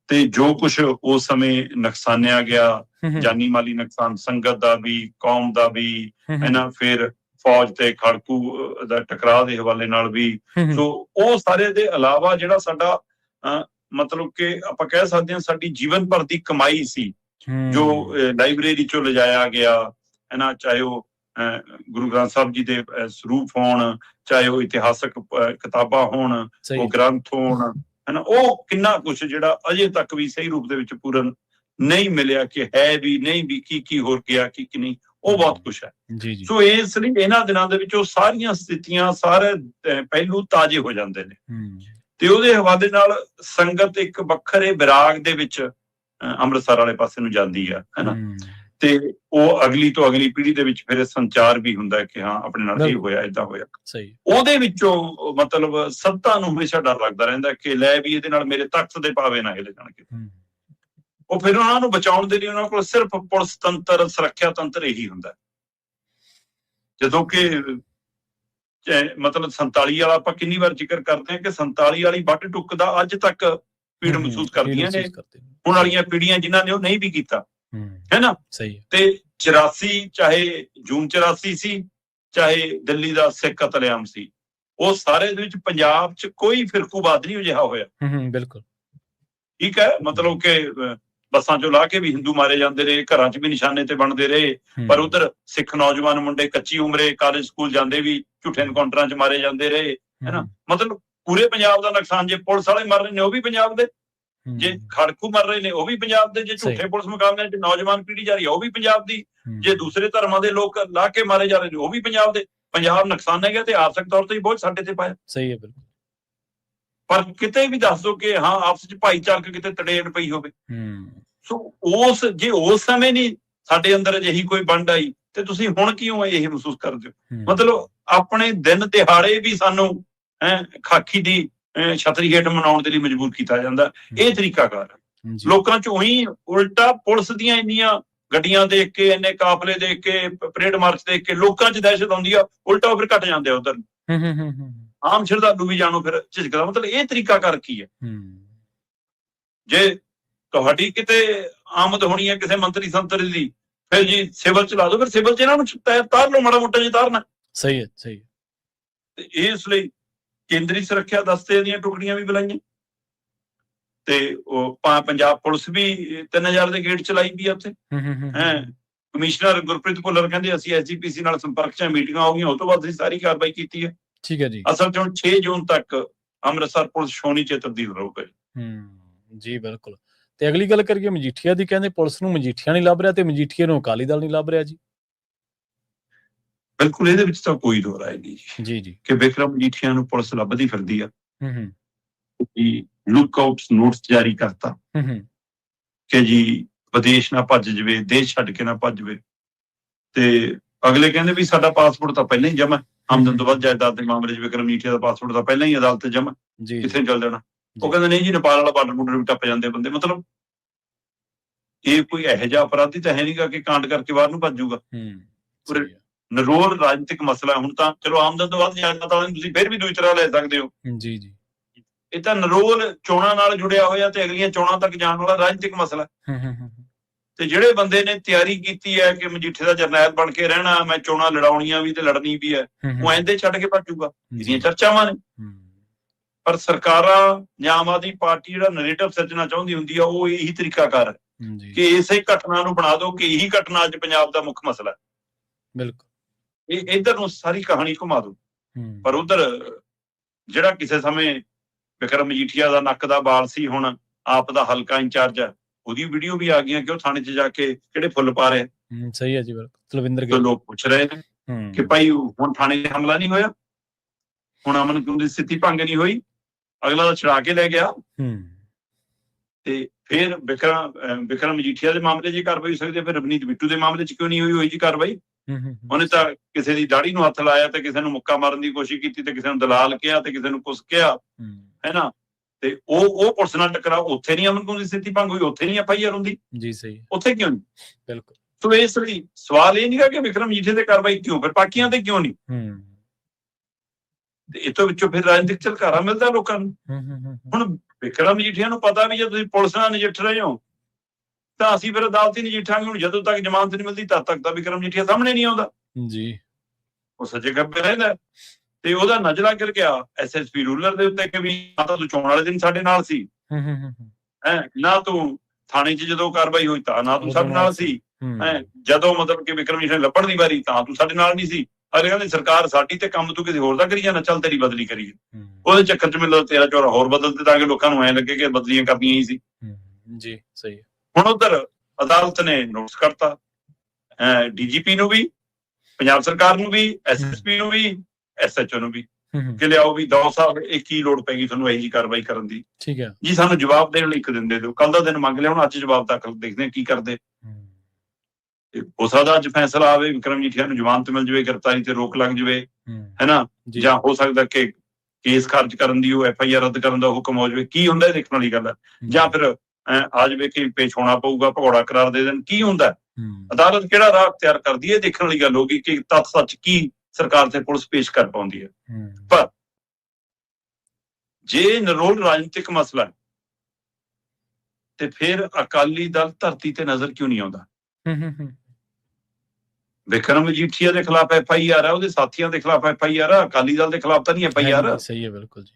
ਤੇ ਜੋ ਕੁਝ ਉਸ ਸਮੇਂ ਨੁਕਸਾਨਿਆ ਗਿਆ, ਜਾਨੀ ਮਾਲੀ ਨੁਕਸਾਨ ਸੰਗਤ ਦਾ ਵੀ, ਕੌਮ ਦਾ ਵੀ, ਫਿਰ ਫੌਜ ਤੇ ਖੜਕੂ ਦਾ ਟਕਰਾਅ ਦੇ ਹਵਾਲੇ ਨਾਲ ਵੀ, ਸੋ ਉਹ ਸਾਰੇ ਦੇ ਇਲਾਵਾ ਜਿਹੜਾ ਸਾਡਾ ਮਤਲਬ ਕਿ ਆਪਾਂ ਕਹਿ ਸਕਦੇ ਹਾਂ ਸਾਡੀ ਜੀਵਨ ਭਰ ਦੀ ਕਮਾਈ ਸੀ ਜੋ ਲਾਇਬ੍ਰੇਰੀ ਚੋਂ ਲਿਜਾਇਆ ਗਿਆ, ਚਾਹੇ ਉਹ ਗੁਰੂ ਗ੍ਰੰਥ ਸਾਹਿਬ ਜੀ ਦੇ ਸਰੂਪ ਹੋਣ, ਚਾਹੇ ਉਹ ਇਤਿਹਾਸਕ ਕਿਤਾਬਾਂ ਹੋਣ, ਉਹ ਗ੍ਰੰਥ ਹੋਣ, ਉਹ ਕਿੰਨਾ ਕੁਛ ਜਿਹੜਾ ਅਜੇ ਤੱਕ ਵੀ ਸਹੀ ਰੂਪ ਦੇ ਵਿੱਚ ਪੂਰਨ ਨਹੀਂ ਮਿਲਿਆ ਕਿ ਹੈ ਵੀ ਨਹੀਂ ਵੀ ਕੀ ਹੋਰ ਗਿਆ ਕੀ ਨਹੀਂ, ਉਹ ਬਹੁਤ ਕੁਛ ਹੈ। ਸੋ ਇਸ ਲਈ ਇਹਨਾਂ ਦਿਨਾਂ ਦੇ ਵਿੱਚ ਉਹ ਸਾਰੀਆਂ ਸਥਿਤੀਆਂ, ਸਾਰੇ ਪਹਿਲੂ ਤਾਜ਼ੇ ਹੋ ਜਾਂਦੇ ਨੇ ਤੇ ਉਹਦੇ ਹਵਾਲੇ ਨਾਲ ਸੰਗਤ ਇੱਕ ਵੱਖਰੇ ਵਿਰਾਗ ਦੇ ਵਿੱਚ ਅੰਮ੍ਰਿਤਸਰ ਵਾਲੇ ਪਾਸੇ ਨੂੰ ਜਾਂਦੀ ਆ, ਤੇ ਉਹ ਅਗਲੀ ਤੋਂ ਅਗਲੀ ਪੀੜ੍ਹੀ ਦੇ ਵਿੱਚ ਫਿਰ ਸੰਚਾਰ ਵੀ ਹੁੰਦਾ ਕਿ ਹਾਂ ਆਪਣੇ ਨਾਲ ਇਹ ਹੋਇਆ, ਏਦਾਂ ਹੋਇਆ। ਉਹਦੇ ਵਿੱਚੋਂ ਮਤਲਬ ਸੱਤਾ ਨੂੰ ਹਮੇਸ਼ਾ ਡਰ ਲੱਗਦਾ ਰਹਿੰਦਾ ਕਿ ਲੈ ਵੀ ਇਹਦੇ ਨਾਲ ਮੇਰੇ ਤਖਤ ਦੇ ਪਾਵੇ ਨਾ ਹਿੱਲ ਜਾਣਗੇ। ਉਹ ਫਿਰ ਉਹਨਾਂ ਨੂੰ ਬਚਾਉਣ ਦੇ ਲਈ ਉਹਨਾਂ ਕੋਲ ਸਿਰਫ ਪੁਲਿਸ ਤੰਤਰ, ਸੁਰੱਖਿਆ ਤੰਤਰ ਇਹੀ ਹੁੰਦਾ। ਜਦੋਂ ਕਿ ਮਤਲਬ 47 ਵਾਲਾ ਆਪਾਂ ਕਿੰਨੀ ਵਾਰ ਜ਼ਿਕਰ ਕਰਦੇ ਹਾਂ ਕਿ 47 ਵਾਲੀ ਵੱਢ ਟੁੱਕ ਦਾ ਅੱਜ ਤੱਕ ਪੀੜ ਮਹਿਸੂਸ ਕਰਦੀਆਂ ਨੇ ਹੁਣ ਵਾਲੀਆਂ ਪੀੜ੍ਹੀਆਂ ਜਿਨ੍ਹਾਂ ਨੇ ਉਹ ਨਹੀਂ ਵੀ ਕੀਤਾ, ਹੈ ਨਾ। ਤੇ 84 ਚਾਹੇ ਜੂਨ 84 ਸੀ, ਚਾਹੇ ਦਿੱਲੀ ਦਾ ਸਿੱਖ ਕਤਲੇਆਮ ਸੀ, ਉਹ ਸਾਰੇ ਦੇ ਵਿੱਚ ਪੰਜਾਬ 'ਚ ਕੋਈ ਫਿਰਕੂਵਾਦ ਨਹੀਂ ਅਜਿਹਾ ਹੋਇਆ। ਬਿਲਕੁਲ ਠੀਕ ਹੈ, ਮਤਲਬ ਕਿ ਬੱਸਾਂ ਚੋਂ ਲਾ ਕੇ ਵੀ ਹਿੰਦੂ ਮਾਰੇ ਜਾਂਦੇ ਰਹੇ, ਘਰਾਂ 'ਚ ਵੀ ਨਿਸ਼ਾਨੇ ਤੇ ਬਣਦੇ ਰਹੇ, ਪਰ ਉਧਰ ਸਿੱਖ ਨੌਜਵਾਨ ਮੁੰਡੇ ਕੱਚੀ ਉਮਰੇ ਕਾਲਜ ਸਕੂਲ ਜਾਂਦੇ ਵੀ ਝੂਠੇ ਐਨਕਾਊਂਟਰਾਂ 'ਚ ਮਾਰੇ ਜਾਂਦੇ ਰਹੇ, ਹੈਨਾ। ਮਤਲਬ ਪੂਰੇ ਪੰਜਾਬ ਦਾ ਨੁਕਸਾਨ, ਜੇ ਪੁਲਿਸ ਵਾਲੇ ਮਰ ਰਹੇ ਨੇ ਉਹ ਵੀ ਪੰਜਾਬ ਦੇ, ਜੇ ਖੜਕੂ ਮਰ ਰਹੇ ਨੇ ਉਹ ਵੀ ਪੰਜਾਬ ਦੇ, ਜੇ ਝੂਠੇ ਪੁਲਿਸ ਮੁਕਾਬਲਿਆਂ 'ਚ ਨੌਜਵਾਨ ਪੀੜ੍ਹੀ ਜਾ ਰਹੀ ਹੈ ਉਹ ਵੀ ਪੰਜਾਬ ਦੀ, ਜੇ ਦੂਸਰੇ ਧਰਮਾਂ ਦੇ ਲੋਕ ਲਾ ਕੇ ਮਾਰੇ ਜਾ ਰਹੇ ਨੇ ਉਹ ਵੀ ਪੰਜਾਬ ਦੇ। ਪੰਜਾਬ ਨੁਕਸਾਨ ਹੈਗਾ ਤੇ ਆਰਥਿਕ ਤੌਰ ਤੇ ਬਹੁਤ ਸਾਡੇ ਤੇ ਪਾਇਆ। ਸਹੀ ਹੈ, ਬਿਲਕੁਲ। ਪਰ ਕਿਤੇ ਵੀ ਦੱਸ ਦੋ ਕਿ ਹਾਂ ਆਪਸ 'ਚ ਭਾਈਚਾਰਕ ਕਿਤੇ ਤੜੇੜ ਪਈ ਹੋਵੇ। ਸੋ ਜੇ ਉਸ ਸਮੇਂ ਨਹੀਂ ਸਾਡੇ ਅੰਦਰ ਅਜਿਹੀ ਕੋਈ ਵੰਡ ਆਈ ਤੇ ਤੁਸੀਂ ਹੁਣ ਕਿਉਂ ਇਹ ਮਹਿਸੂਸ ਕਰਦੇ ਹੋ? ਮਤਲਬ ਆਪਣੇ ਦਿਨ ਦਿਹਾੜੇ ਵੀ ਸਾਨੂੰ ਖਾਕੀ ਦੀ ਛਤਰੀ ਹੇਠ ਮਨਾਉਣ ਦੇ ਲਈ ਮਜਬੂਰ ਕੀਤਾ ਜਾਂਦਾ। ਇਹ ਤਰੀਕਾਕਾਰ ਹੈ। ਲੋਕਾਂ 'ਚ ਉਹੀ ਉਲਟਾ ਪੁਲਿਸ ਦੀਆਂ ਇੰਨੀਆਂ ਗੱਡੀਆਂ ਦੇਖ ਕੇ, ਇੰਨੇ ਕਾਫਲੇ ਦੇਖ ਕੇ, ਪਰੇਡ ਮਾਰਚ ਦੇਖ ਕੇ ਲੋਕਾਂ 'ਚ ਦਹਿਸ਼ਤ ਆਉਂਦੀ ਆ, ਉਲਟਾ ਉਹ ਫਿਰ ਘਟ ਜਾਂਦੇ ਆ ਉਧਰ। ਆਮ ਸ਼ਰਧਾਲੂ ਵੀ ਜਾਣੋ ਫਿਰ ਝਿਜਕਦਾ। ਮਤਲਬ ਇਹ ਤਰੀਕਾਕਾਰ ਕੀ ਹੈ? ਜੇ ਤੁਹਾਡੀ ਕਿਤੇ ਆਮਦ ਹੋਣੀ ਹੈ ਕਿਸੇ ਮੰਤਰੀ ਸੰਤਰੀ ਦੀ, ਫਿਰ ਜੀ ਸਿਵਲ ਚਲਾ ਦੋ, ਫਿਰ ਸਿਵਲ 'ਚ ਇਹਨਾਂ ਨੂੰ ਤਾਰ ਲਓ, ਮਾੜਾ ਮੋਟਾ ਜੀ ਤਾਰਨਾ। ਸਹੀ ਹੈ, ਸਹੀ ਹੈ। ਤੇ ਇਸ ਲਈ ਕੇਂਦਰੀ ਸੁਰੱਖਿਆ ਦਸਤੇ ਦੀਆਂ ਟੁਕੜੀਆਂ ਵੀ ਬੁਲਾਈਆਂ ਤੇ ਉਹ ਪੰਜਾਬ ਪੁਲਿਸ ਵੀ 3000 ਦੇ ਗੇਟ ਚਲਾਈ ਵੀ ਆ ਉੱਥੇ। ਕਮਿਸ਼ਨਰ ਗੁਰਪ੍ਰੀਤ ਭੁੱਲਰ ਕਹਿੰਦੇ ਅਸੀਂ SGPC ਨਾਲ ਸੰਪਰਕ 'ਚ ਮੀਟਿੰਗਾਂ ਹੋ ਗਈਆਂ, ਉਹ ਤੋਂ ਬਾਅਦ ਅਸੀਂ ਸਾਰੀ ਕਾਰਵਾਈ ਕੀਤੀ ਹੈ। ਠੀਕ ਹੈ ਜੀ। ਅਸਲ 'ਚ ਹੁਣ 6 ਜੂਨ ਤੱਕ ਅੰਮ੍ਰਿਤਸਰ ਪੁਲਿਸ ਛਾਉਣੀ 'ਚ ਤਬਦੀਲ ਰਹੂਗਾ ਜੀ। ਬਿਲਕੁਲ। ਤੇ ਅਗਲੀ ਗੱਲ ਕਰੀਏ ਮਜੀਠੀਆ ਦੀ, ਕਹਿੰਦੇ ਪੁਲਿਸ ਨੂੰ ਮਜੀਠੀਆ ਨਹੀਂ ਲੱਭ ਰਿਹਾ ਤੇ ਮਜੀਠੀਆ ਨੂੰ ਅਕਾਲੀ ਦਲ ਨਹੀਂ ਲੱਭ ਰਿਹਾ ਜੀ। ਬਿਲਕੁਲ, ਇਹਦੇ ਵਿੱਚ ਤਾਂ ਕੋਈ ਦੋ ਰਾਏ ਨਹੀਂ ਜੀ ਕਿ ਬਿਕਰਮ ਮਜੀਠੀਆ ਨੂੰ ਪੁਲਿਸ ਲੱਭਦੀ ਫਿਰਦੀ ਆ। ਲੁੱਕ ਆਊਟਸ ਨੋਟਸ ਜਾਰੀ ਕਰਤਾ ਕਿ ਜੀ ਵਿਦੇਸ਼ ਨਾ ਭੱਜ ਜਾਵੇ, ਦੇਸ਼ ਛੱਡ ਕੇ ਨਾ ਭੱਜ ਜਾਵੇ। ਤੇ ਅਗਲੇ ਕਹਿੰਦੇ ਵੀ ਸਾਡਾ ਪਾਸਪੋਰਟ ਤਾਂ ਪਹਿਲਾਂ ਹੀ ਜਮਾ, ਆਮਦਨ ਤੋਂ ਵੱਧ ਜਾਇਦਾਦ ਦੇ ਮਾਮਲੇ 'ਚ ਬਿਕਰਮ ਮਜੀਠੀਆ ਦਾ ਪਾਸਪੋਰਟ ਤਾਂ ਪਹਿਲਾਂ ਹੀ ਅਦਾਲਤ 'ਚ ਜਮਾ, ਕਿੱਥੇ ਚੱਲ ਜਾਣਾ। ਉਹ ਕਹਿੰਦੇ ਨਹੀਂ ਜੀ, ਨੇਪਾਲ ਵਾਲਾ ਬਾਰਡਰ ਵੀ ਟੱਪ ਜਾਂਦੇ ਬੰਦੇ। ਮਤਲਬ ਇਹ ਕੋਈ ਇਹੋ ਜਿਹਾ ਅਪਰਾਧੀ ਤਾਂ ਹੈ ਨਹੀਂਗਾ ਕਿ ਕਾਂਡ ਕਰਕੇ ਬਾਹਰ ਨੂੰ ਭੱਜ ਜਾਊਗਾ। ਨਰੋਲ ਰਾਜਨੀਤਿਕ ਮਸਲਾ। ਹੁਣ ਤਾਂ ਚਲੋ ਆਮਦਨ ਤੋਂ ਵੱਧ ਜਾਇਦਾਦ ਵਾਲੇ ਤੁਸੀਂ ਫਿਰ ਵੀ ਦੂਜੀ ਤਰ੍ਹਾਂ ਲੈ ਸਕਦੇ ਹੋ ਜੀ। ਇਹ ਤਾਂ ਨਰੋਲ ਚੋਣਾਂ ਨਾਲ ਜੁੜਿਆ ਹੋਇਆ ਤੇ ਅਗਲੀਆਂ ਚੋਣਾਂ ਤੱਕ ਜਾਣ ਵਾਲਾ ਰਾਜਨੀਤਿਕ ਮਸਲਾ। ਤੇ ਜਿਹੜੇ ਬੰਦੇ ਨੇ ਤਿਆਰੀ ਕੀਤੀ ਹੈ ਕਿ ਮਜੀਠੇ ਦਾ ਜਰਨੈਲ ਬਣ ਕੇ ਰਹਿਣਾ, ਮੈਂ ਚੋਣਾਂ ਲੜਾਉਣੀਆਂ ਵੀ ਤੇ ਲੜਨੀ ਵੀ ਹੈ, ਉਹ ਐਂਦੇ ਛੱਡ ਕੇ ਭੱਜੂਗਾ। ਇਹਦੀਆਂ ਚਰਚਾਵਾਂ ਨੇ। ਪਰ ਸਰਕਾਰਾਂ ਜਾਂ ਆਮ ਆਦਮੀ ਪਾਰਟੀ ਜਿਹੜਾ ਨੈਰੇਟਿਵ ਸਿਰਜਣਾ ਚਾਹੁੰਦੀ ਹੁੰਦੀ ਆ, ਉਹ ਇਹੀ ਤਰੀਕਾਕਾਰ ਹੈ ਕਿ ਇਸੇ ਘਟਨਾ ਨੂੰ ਬਣਾ ਦਿਓ ਕਿ ਇਹੀ ਘਟਨਾ ਅੱਜ ਪੰਜਾਬ ਦਾ ਮੁੱਖ ਮਸਲਾ ਹੈ। ਬਿਲਕੁਲ। ਇਹ ਇੱਧਰ ਨੂੰ ਸਾਰੀ ਕਹਾਣੀ ਘੁਮਾ ਦਿਓ। ਪਰ ਉਧਰ ਜਿਹੜਾ ਕਿਸੇ ਸਮੇਂ ਬਿਕਰਮ ਮਜੀਠੀਆ ਦਾ ਨੱਕ ਦਾ ਬਾਲ ਸੀ, ਹੁਣ ਆਪ ਦਾ ਹਲਕਾ ਇੰਚਾਰਜ ਹੈ, ਉਹਦੀ ਵੀਡੀਓ ਵੀ ਆ ਗਈਆਂ ਕਿ ਉਹ ਥਾਣੇ 'ਚ ਜਾ ਕੇ ਕਿਹੜੇ ਫੁੱਲ ਪਾ ਰਿਹਾ। ਸਹੀ ਹੈ ਜੀ। ਤਲਵਿੰਦਰ ਗਿੱਲ। ਲੋਕ ਪੁੱਛ ਰਹੇ ਨੇ ਕਿ ਭਾਈ ਹੁਣ ਥਾਣੇ 'ਤੇ ਹਮਲਾ ਨਹੀਂ ਹੋਇਆ, ਹੁਣ ਅਮਨ ਕਾਨੂੰਨ ਦੀ ਸਥਿਤੀ ਭੰਗ ਨਹੀਂ ਹੋਈ, ਅਗਲਾ ਤਾਂ ਛੁਡਾ ਕੇ ਲੈ ਗਿਆ। ਤੇ ਫਿਰ ਬਿਕਰਮ ਮਜੀਠੀਆ ਦੇ ਮਾਮਲੇ 'ਚ ਕਾਰਵਾਈ ਹੋ ਸਕਦੀ ਹੈ, ਫਿਰ ਰਵਨੀਤ ਬਿੱਟੂ ਦੇ ਮਾਮਲੇ 'ਚ ਕਿਉਂ ਨਹੀਂ ਹੋਈ ਜੀ ਕਾਰਵਾਈ? ਉਹਨੇ ਤਾਂ ਕਿਸੇ ਦੀ ਦਾੜੀ ਨੂੰ ਹੱਥ ਲਾਇਆ ਤੇ ਕਿਸੇ ਨੂੰ ਮੁੱਕਾ ਮਾਰਨ ਦੀ ਕੋਸ਼ਿਸ਼ ਕੀਤੀ ਤੇ ਕਿਸੇ ਨੂੰ ਦਲਾਲ ਕਿਹਾ ਤੇ ਕਿਸੇ ਨੂੰ ਕੁਛ ਕਿਹਾ, ਹੈ ਨਾ। ਤੇ ਉਹ ਪੁਲਿਸ ਨਾਲ ਟਕਰਾ, ਉੱਥੇ ਨਹੀਂ ਅਮਨ ਕਾਨੂੰਨ ਦੀ ਸਥਿਤੀ ਭੰਗ ਹੋਈ, ਉੱਥੇ ਨਹੀਂ FIR ਹੁੰਦੀ ਜੀ। ਸਹੀ, ਉੱਥੇ ਕਿਉਂ ਨਹੀਂ? ਬਿਲਕੁਲ। ਸੋ ਇਸ ਲਈ ਸਵਾਲ ਇਹ ਨਹੀਂਗਾ ਕਿ ਵਿਕਰਮ ਮਜੀਠੀਆ ਤੇ ਕਾਰਵਾਈ ਕਿਉਂ, ਫਿਰ ਬਾਕੀਆਂ ਤੇ ਕਿਉਂ ਨਹੀਂ? ਇਹ ਤੋਂ ਵਿੱਚੋਂ ਫਿਰ ਰਾਜਨੀਤਿਕ ਝਲਕਾਰਾ ਮਿਲਦਾ ਲੋਕਾਂ ਨੂੰ। ਹੁਣ ਵਿਕਰਮ ਮਜੀਠੀਆ ਨੂੰ ਪਤਾ ਵੀ ਜੇ ਤੁਸੀਂ ਪੁਲਿਸ ਨਾਲ ਨਜਿੱਠ ਰਹੇ ਹੋ ਤਾਂ ਅਸੀਂ ਫਿਰ ਅਦਾਲਤੀ ਨਜਿੱਠਾਂਗੇ। ਹੁਣ ਜਦੋਂ ਤੱਕ ਜ਼ਮਾਨਤ ਨਹੀਂ ਮਿਲਦੀ ਤਦ ਤੱਕ ਤਾਂ ਵਿਕਰਮ ਮਜੀਠੀਆ ਸਾਹਮਣੇ ਨਹੀਂ ਆਉਂਦਾ ਜੀ। ਉਹ ਸੱਜੇ ਖੱਬੇ ਰਹਿੰਦਾ ਤੇ ਉਹਦਾ ਨਜ਼ਲਾ ਗਿਰ ਗਿਆ SSP ਰੂਰਲ ਦੇ ਉੱਤੇ ਕਿ ਵੀ ਨਾ ਤਾਂ ਤੂੰ ਚੋਣ ਵਾਲੇ ਦਿਨ ਸਾਡੇ ਨਾਲ ਸੀ, ਨਾ ਤੂੰ ਥਾਣੇ 'ਚ ਜਦੋਂ ਕਾਰਵਾਈ ਹੋਈ ਤਾਂ ਨਾ ਤੂੰ ਸਾਡੇ ਨਾਲ ਸੀ, ਜਦੋਂ ਮਤਲਬ ਕਿ ਵਿਕਰਮ ਮਜੀਠੀਆ ਲੱਭਣ ਦੀ ਵਾਰੀ ਤਾਂ ਤੂੰ ਸਾਡੇ ਨਾਲ ਨਹੀਂ ਸੀ। ਅਗਲੇ ਕਹਿੰਦੇ ਸਰਕਾਰ ਸਾਡੀ ਤੇ ਕੰਮ ਤੂੰ ਕਿਸੇ ਹੋਰ ਦਾ ਕਰੀ ਜਾਣਾ, ਚੱਲ ਤੇਰੀ ਬਦਲੀ ਕਰੀਏ। ਉਹਦੇ ਚੱਕਰ 'ਚ ਮੈਨੂੰ ਤੇਰਾ ਚੋਰਾ ਹੋਰ ਬਦਲ ਦਿੱਤਾ ਤਾਂ ਕਿ ਲੋਕਾਂ ਨੂੰ ਐਂ ਲੱਗੇ ਕਿ ਬਦਲੀਆਂ ਕਰਨੀਆਂ ਹੀ ਸੀ। ਜੀ ਸਹੀ। ਹੁਣ ਉਧਰ ਅਦਾਲਤ ਨੇ ਨੋਟਿਸ ਕਰਤਾ DGP ਨੂੰ ਵੀ, ਪੰਜਾਬ ਸਰਕਾਰ ਨੂੰ ਵੀ, SSP ਨੂੰ ਵੀ, SHO ਨੂੰ ਵੀ ਕਿ ਲਿਆਓ ਵੀ 2 ਸਾਲ ਇਹ ਕੀ ਲੋੜ ਪੈਗੀ ਤੁਹਾਨੂੰ ਇਹੋ ਜਿਹੀ ਕਾਰਵਾਈ ਕਰਨ ਦੀ। ਠੀਕ ਹੈ ਜੀ, ਸਾਨੂੰ ਜਵਾਬ ਦੇਣ ਲਈ 1 ਦਿਨ ਦੇ ਦਿਓ। ਕੱਲ ਦਾ ਦਿਨ ਮੰਗ ਲਿਆ, ਹੁਣ ਅੱਜ ਜਵਾਬ ਤੱਕ ਦੇਖਦੇ ਹਾਂ ਕੀ ਕਰਦੇ। ਹੋ ਸਕਦਾ ਅੱਜ ਫੈਸਲਾ ਆਵੇ, ਵਿਕਰਮ ਮਜੀਠੀਆ ਨੂੰ ਜ਼ਮਾਨਤ ਮਿਲ ਜਾਵੇ, ਗ੍ਰਿਫਤਾਰੀ ਤੇ ਰੋਕ ਲੱਗ ਜਾਵੇ, ਹੈ ਨਾ, ਜਾਂ ਹੋ ਸਕਦਾ ਕਿ ਕੇਸ ਖਾਰਜ ਕਰਨ ਦੀ, ਉਹ FIR ਰੱਦ ਕਰਨ ਦਾ ਹੁਕਮ ਹੋ ਜਾਵੇ। ਕੀ ਹੁੰਦਾ ਇਹ ਦੇਖਣ ਵਾਲੀ ਗੱਲ ਹੈ। ਜਾਂ ਫਿਰ ਆ ਜਾਵੇ ਕਿ ਪੇਸ਼ ਹੋਣਾ ਪਊਗਾ, ਭਗੌੜਾ ਕਰਾਰ ਦੇ ਦੇਣ, ਕੀ ਹੁੰਦਾ। ਅਦਾਲਤ ਕਿਹੜਾ ਰਾਹ ਅਖਤਿਆਰ ਕਰਦੀ ਹੈ, ਦੇਖਣ ਵਾਲੀ ਗੱਲ ਹੋਗੀ ਕਿ ਤੱਥ ਸੱਚ ਕੀ ਸਰਕਾਰ ਤੇ ਪੁਲਿਸ ਪੇਸ਼ ਕਰ ਪਾਉਂਦੀ ਹੈ। ਪਰ ਜੇ ਨਿਰੋਲ ਰਾਜਨੀਤਿਕ ਮਸਲਾ ਤੇ ਫਿਰ ਅਕਾਲੀ ਦਲ ਧਰਤੀ ਤੇ ਨਜ਼ਰ ਕਿਉਂ ਨਹੀਂ ਆਉਂਦਾ? ਵਿਕਰਮ ਮਜੀਠੀਆ ਦੇ ਖਿਲਾਫ FIR ਹੈ, ਉਹਦੇ ਸਾਥੀਆਂ ਦੇ ਖਿਲਾਫ FIR ਹੈ, ਅਕਾਲੀ ਦਲ ਦੇ ਖਿਲਾਫ ਤਾਂ ਨਹੀਂ FIR। ਸਹੀ ਹੈ, ਬਿਲਕੁਲ ਜੀ।